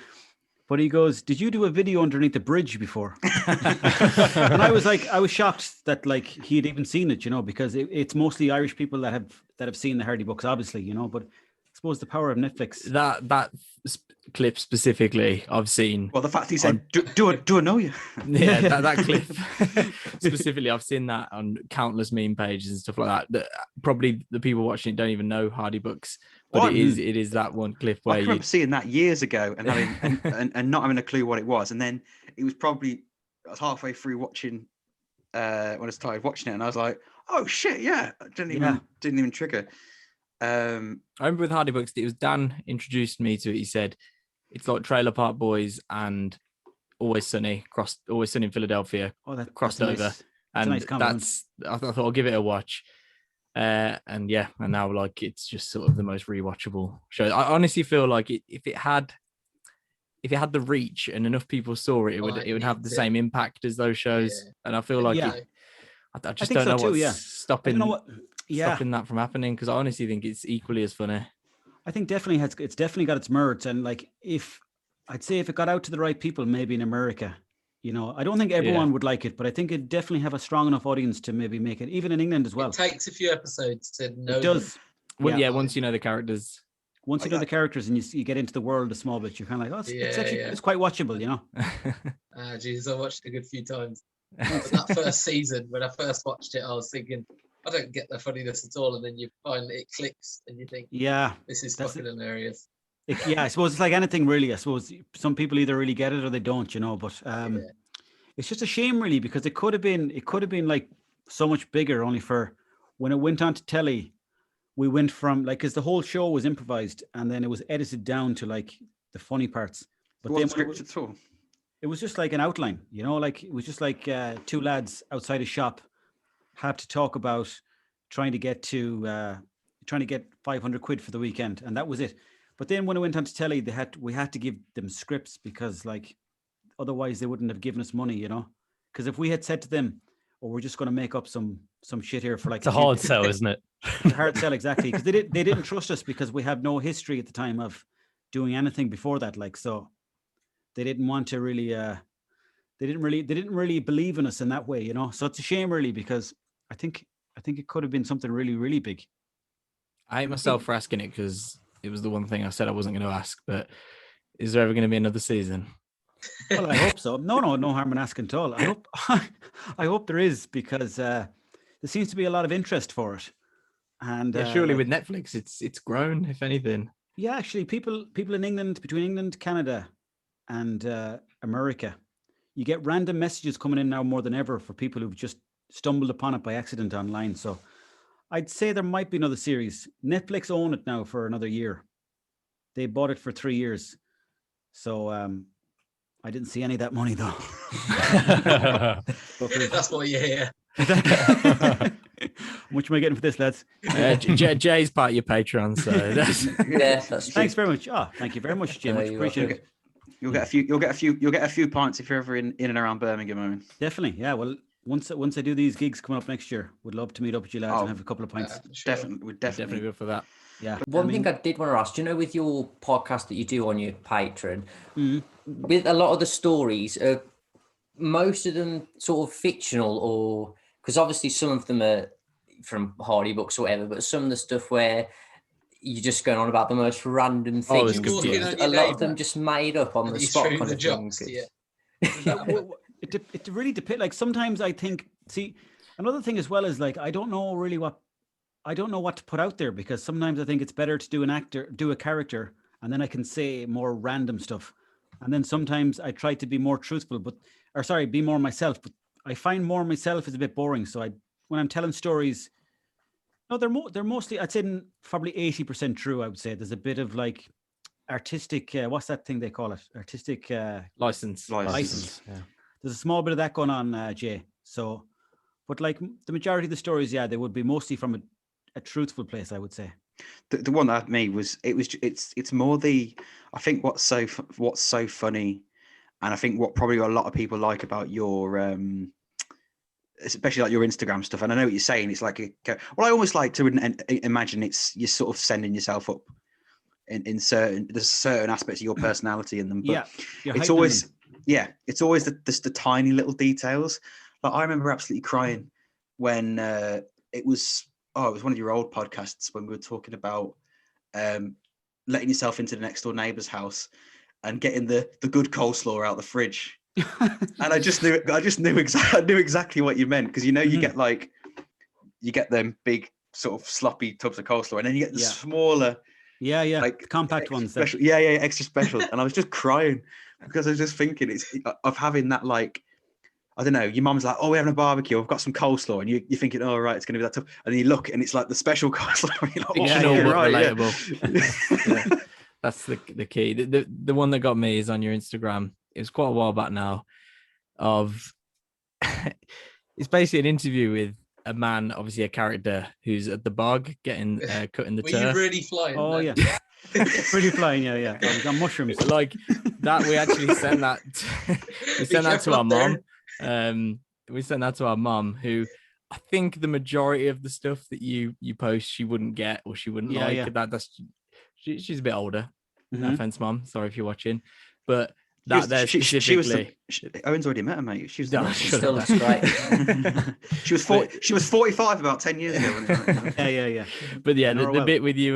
But he goes, "Did you do a video underneath the bridge before?" And I was like, I was shocked that like he had even seen it, you know, because it's mostly Irish people that have seen the Hardy books, obviously, you know. But I suppose the power of Netflix. That clip specifically, I've seen. Well, the fact he said, "Do I know you?" Yeah, that clip specifically, I've seen that on countless meme pages and stuff like that. Probably the people watching it don't even know Hardy books, but it is that one clip where I remember seeing that years ago and having and not having a clue what it was, and then it was probably I was halfway through watching when I started watching it, and I was like, "Oh shit, yeah!" It didn't even trigger. I remember with Hardy books, it was Dan introduced me to it. He said it's like Trailer Park Boys and Always Sunny in Philadelphia. Oh, that crossed over, nice. and nice I thought I'll give it a watch. And now like it's just sort of the most rewatchable show. I honestly feel like if it had the reach and enough people saw it, it would have the same impact as those shows. Yeah. And I feel like I just don't know what's stopping that from happening, because I honestly think it's equally as funny. I think it's definitely got its merits, and like if it got out to the right people, maybe in America, you know, I don't think everyone would like it, but I think it definitely have a strong enough audience to maybe make it, even in England as well. It takes a few episodes to know. It does. Once you know the characters. Once you know the characters and you get into the world a small bit, you're kind of like, it's quite watchable, you know. Jesus, I watched it a good few times. That first season, when I first watched it, I was thinking, I don't get the funniness at all, and then you find it clicks, and you think, this is fucking hilarious. I suppose it's like anything, really. I suppose some people either really get it or they don't, you know. But it's just a shame, really, because it could have been like so much bigger. Only for when it went on to telly, we went from like, because the whole show was improvised and then it was edited down to like the funny parts. But it wasn't scripted at all. It was just like an outline, you know, like it was just like two lads outside a shop had to talk about trying to get 500 quid for the weekend, and that was it. But then when it went on to telly, we had to give them scripts, because like otherwise they wouldn't have given us money, you know. Because if we had said to them, "Oh, we're just going to make up some shit here for like," it's a hard sell, isn't it? It's a hard sell, exactly, because they didn't trust us, because we have no history at the time of doing anything before that, like, so they didn't want to really they didn't really believe in us in that way, you know. So it's a shame, really, because I think it could have been something really, really big. I hate myself for asking it, because it was the one thing I said I wasn't going to ask. But is there ever going to be another season? Well, I hope so. No harm in asking at all. I hope there is, because there seems to be a lot of interest for it. And surely with Netflix, it's grown, if anything. Yeah, actually, people in England, between England, Canada, and America, you get random messages coming in now more than ever for people who've just stumbled upon it by accident online. So I'd say there might be another series. Netflix own it now for another year. They bought it for 3 years. So I didn't see any of that money, though. That's why you're here. How much am I getting for this, lads? Jay's part of your Patreon, so that's true. Thanks very much. Oh, thank you very much, Jay. Much appreciated. You'll get a few pints if you're ever in and around Birmingham, Owen. Definitely, yeah. Well, once I do these gigs coming up next year, would love to meet up with you lads and have a couple of pints. Sure. Definitely good for that. Yeah. One thing I did want to ask, do you know, with your podcast that you do on your Patreon, with a lot of the stories, most of them sort of fictional, or because obviously some of them are from Hardy books or whatever, but some of the stuff where you're just going on about the most random things, a lot of them just made up on the spot kind of things. It really depends. Like sometimes I think, another thing as well is like, I don't know what to put out there, because sometimes I think it's better to do a character, and then I can say more random stuff. And then sometimes I try to be more truthful, be more myself, but I find more myself is a bit boring. So when I'm telling stories, no, they're mostly, I'd say probably 80% true. I would say there's a bit of like artistic, what's that thing they call it? Artistic license. Yeah. There's a small bit of that going on, Jay. So, but like the majority of the stories, they would be mostly from a truthful place, I would say. The one that had me was it's more I think what's so funny And I think what probably a lot of people like about your, especially like your Instagram stuff, and I know what you're saying, it's like, I almost like to imagine you're sort of sending yourself up in there's certain aspects of your personality in them, but it's always the tiny little details. Like I remember absolutely crying when it was one of your old podcasts when we were talking about letting yourself into the next door neighbour's house and getting the good coleslaw out the fridge. And I knew exactly what you meant, because you get them big sort of sloppy tubs of coleslaw, and then you get the smaller like compact ones, special, extra special. And I was just crying because I was just thinking of having that, like, I don't know, your mum's like, oh, we're having a barbecue, I've got some coleslaw, and you're thinking, oh right, it's gonna be that tough, and then you look and it's like the special coleslaw. Relatable. That's the key. The one that got me is on your Instagram. It was quite a while back now. It's basically an interview with a man, obviously a character, who's at the bog getting cut in the turf. Were you really flying? Oh yeah, pretty flying. Yeah. I was on mushrooms. Like that, we actually sent that. We sent that to our mom. We sent that to our mom, who I think the majority of the stuff that you post, she wouldn't get, or she wouldn't like. Yeah. She's a bit older. No offense, mom. Sorry if you're watching, but specifically, Owen's already met her, mate. She still looks great. She was 45 about 10 years ago. Yeah. But yeah, the bit with you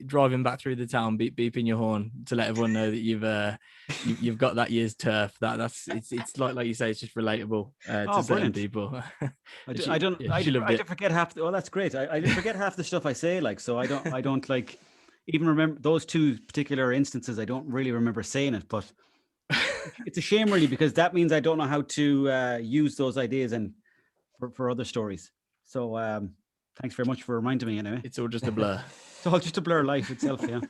driving back through the town, beeping your horn to let everyone know that you've got that year's turf. It's like you say, it's just relatable to certain people. I didn't forget half. Oh, that's great. I didn't forget half the stuff I say. Like, so I don't like even remember those two particular instances. I don't really remember saying it, but it's a shame really, because that means I don't know how to use those ideas and for other stories. So thanks very much for reminding me anyway. It's all just a blur. It's all just a blur, life itself, yeah.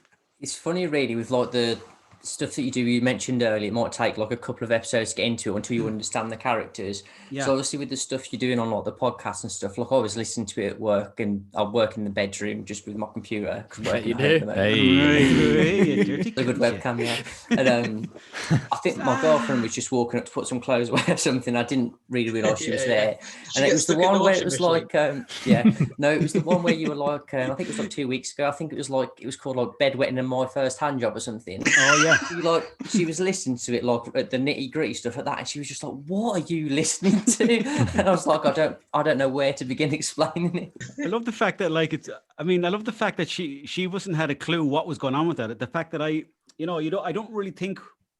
It's funny really with like the stuff that you mentioned earlier. It might take like a couple of episodes to get into it until you understand the characters. Yeah. So obviously with the stuff you're doing on like the podcast and stuff, like I was listening to it at work, and I work in the bedroom just with my computer. You do? The good webcam, yeah. And I think my girlfriend was just walking up to put some clothes away or something. I didn't really realise she was there. And it was the one where it was like, it was the one where you were like, I think it was like 2 weeks ago. I think it was called like bedwetting and my first hand job or something. Oh yeah. She was listening to it like at the nitty gritty stuff like that, and she was just like, "What are you listening to?" And I was like, "I don't know where to begin explaining it." I love the fact that I love the fact that she wasn't had a clue what was going on with that. The fact that I don't really think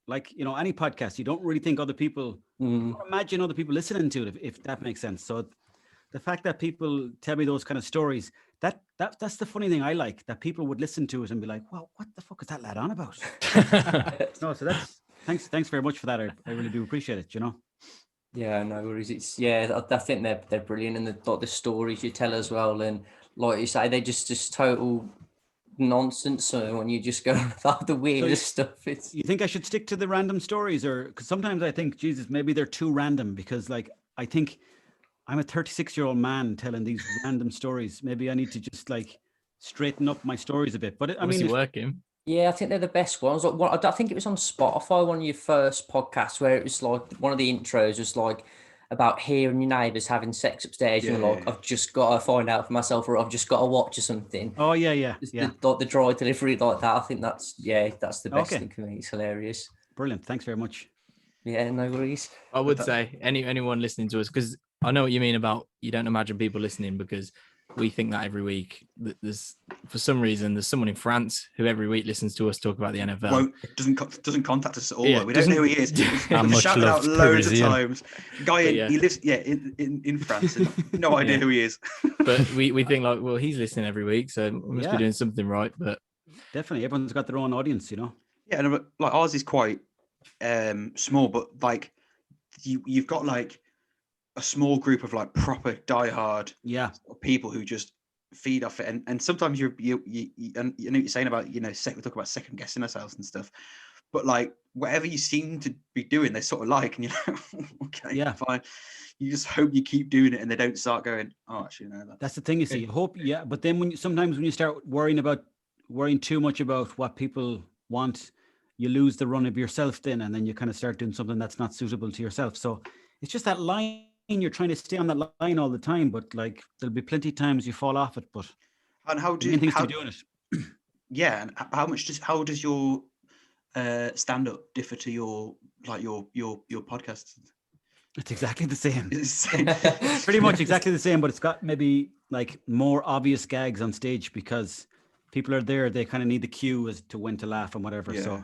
any podcast. You don't really think other people imagine other people listening to it, if that makes sense. So the fact that people tell me those kind of stories. That's the funny thing I like, that people would listen to it and be like, well, what the fuck is that lad on about? No, so that's thanks very much for that. I really do appreciate it, Yeah, no worries. I think they're brilliant, and the stories you tell as well, and like you say, they're just total nonsense. So when you just go about the weirdest stuff, you think I should stick to the random stories, or because sometimes I think, Jesus, maybe they're too random, because I think I'm a 36-year-old man telling these random stories. Maybe I need to just straighten up my stories a bit. But working. Yeah, I think they're the best ones. Like, I think it was on Spotify, one of your first podcasts, where it was like one of the intros was like about hearing your neighbours having sex upstairs. Yeah, I've just got to find out for myself, or I've just got to watch or something. Oh yeah. The dry delivery like that. I think that's the best thing for me. It's hilarious. Brilliant. Thanks very much. Yeah, no worries. I would say anyone listening to us, because I know what you mean about you don't imagine people listening, because we think that every week. There's for some reason there's someone in France who every week listens to us talk about the NFL. Well, doesn't contact us at all. Yeah, we don't know who he is. We've shouted out loads of times. Guy, he lives in France. And no idea who he is. But we think well, he's listening every week, so we must be doing something right. But definitely, everyone's got their own audience, Yeah, and ours is quite small, but you've got a small group of proper diehard people who just feed off it, and sometimes you know what you're saying about we talk about second guessing ourselves and stuff, but whatever you seem to be doing, they sort of and okay, fine. You just hope you keep doing it and they don't start going, oh, actually no. That's the thing, you see. You hope, but then when you start worrying too much about what people want, you lose the run of yourself then, and then you kind of start doing something that's not suitable to yourself. So it's just that line, you're trying to stay on that line all the time, but like there'll be plenty of times you fall off it. But and how do the main thing is to be doing it? Yeah, and how does your stand-up differ to your podcasts? It's exactly the same. It's pretty much exactly the same, but it's got maybe like more obvious gags on stage because people are there. They kind of need the cue as to when to laugh and whatever. Yeah. So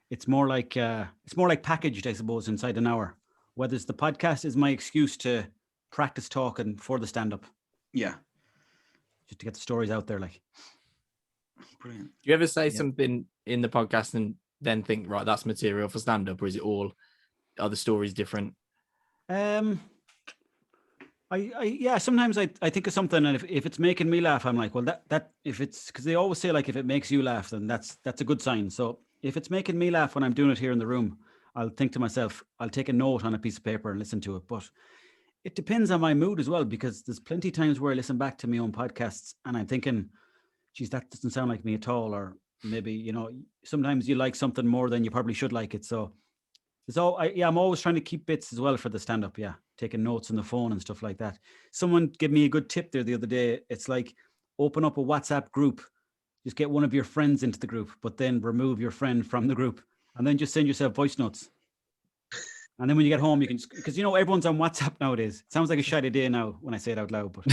it's more like packaged, I suppose, inside an hour. Whether it's the podcast is my excuse to practice talking for the stand-up. Yeah, just to get the stories out there. Like, brilliant. Do you ever say something in the podcast and then think, right, that's material for stand-up, or is it all? Are the stories different? Sometimes I think of something, and if it's making me laugh, I'm like, well, that if it's, because they always say like if it makes you laugh, then that's a good sign. So if it's making me laugh when I'm doing it here in the room, I'll think to myself, I'll take a note on a piece of paper and listen to it. But it depends on my mood as well, because there's plenty of times where I listen back to my own podcasts and I'm thinking, geez, that doesn't sound like me at all. Or maybe, sometimes you like something more than you probably should like it. So I'm always trying to keep bits as well for the stand-up. Yeah, taking notes on the phone and stuff like that. Someone gave me a good tip there the other day. It's like, open up a WhatsApp group. Just get one of your friends into the group, but then remove your friend from the group. And then just send yourself voice notes. And then when you get home, you can, because everyone's on WhatsApp nowadays. It sounds like a shite idea now when I say it out loud, but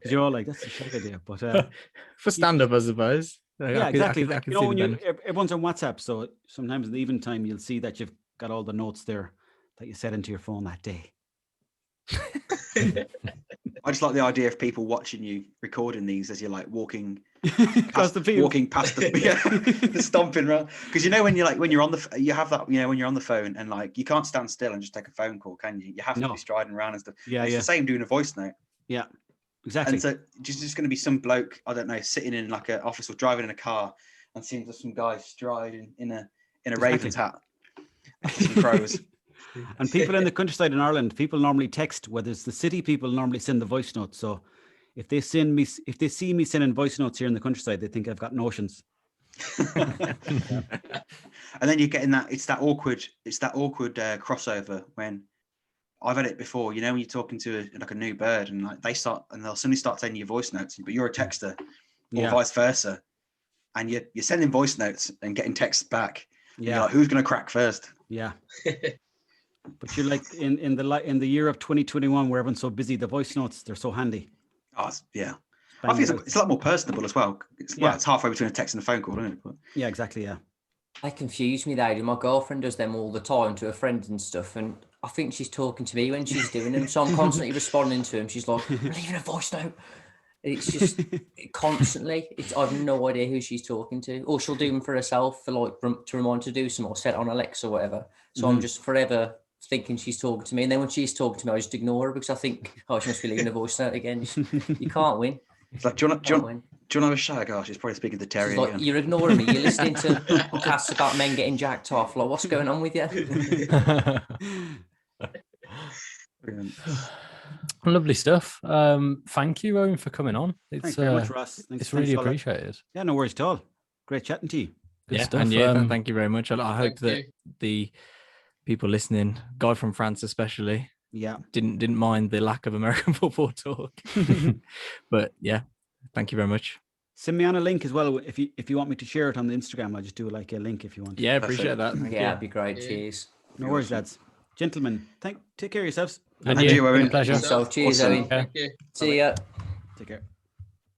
you're all like, that's a shite idea. But for stand-up, I suppose. Yeah, exactly. Everyone's on WhatsApp, so sometimes in the evening time, you'll see that you've got all the notes there that you set into your phone that day. I just like the idea of people watching you recording these as you're like walking past the field, the stomping around. Because when you're on the, you have that, when you're on the phone and like you can't stand still and just take a phone call, can you? You have to be striding around and stuff. Yeah, it's the same doing a voice note. Yeah, exactly. And so just going to be some bloke, I don't know, sitting in like an office or driving in a car and seeing just some guy striding in a Ravens hat. Some crows. And people in the countryside in Ireland, people normally text, whether it's the city, people normally send the voice notes. So if they see me sending voice notes here in the countryside, they think I've got notions. And then you're getting that, it's that awkward crossover when I've had it before, when you're talking to a new bird and like they'll suddenly start sending you voice notes, but you're a texter or vice versa. And you're sending voice notes and getting texts back. Yeah. You're like, who's going to crack first? Yeah. But you're like in the year of 2021 where everyone's so busy, the voice notes, they're so handy. Oh, yeah. I think it's a lot more personable as well. It's halfway between a text and a phone call, isn't it? But... Yeah, exactly, yeah. They confuse me, though. My girlfriend does them all the time to her friends and stuff, and I think she's talking to me when she's doing them, so I'm constantly responding to them. She's like, leaving a voice note. It's just constantly. I have no idea who she's talking to. Or she'll do them for herself, to remind her to do some, or set on Alexa or whatever. So I'm just forever thinking she's talking to me, and then when she's talking to me, I just ignore her because I think, she must be leaving a voice note again. You can't win. It's like, do you want to have a shag? Oh, she's probably speaking to Terry. Like, you're ignoring me. You're listening to podcasts about men getting jacked off. Like, what's going on with you? Lovely stuff. Thank you, Owen, for coming on. Thanks very much, Ross. It's really appreciated. Yeah, no worries at all. Great chatting to you. Good stuff. And thank you very much. I hope that the people listening, guy from France especially, didn't mind the lack of American football talk. But yeah, thank you very much. Send me on a link as well if you want me to share it on the Instagram. I'll just do like a link if you want. Yeah, appreciate that. That'd be great. Cheers. No worries, lads. Gentlemen, take care of yourselves. And you, Owen. Pleasure. So, cheers, Owen. Thank you. See ya. Take care.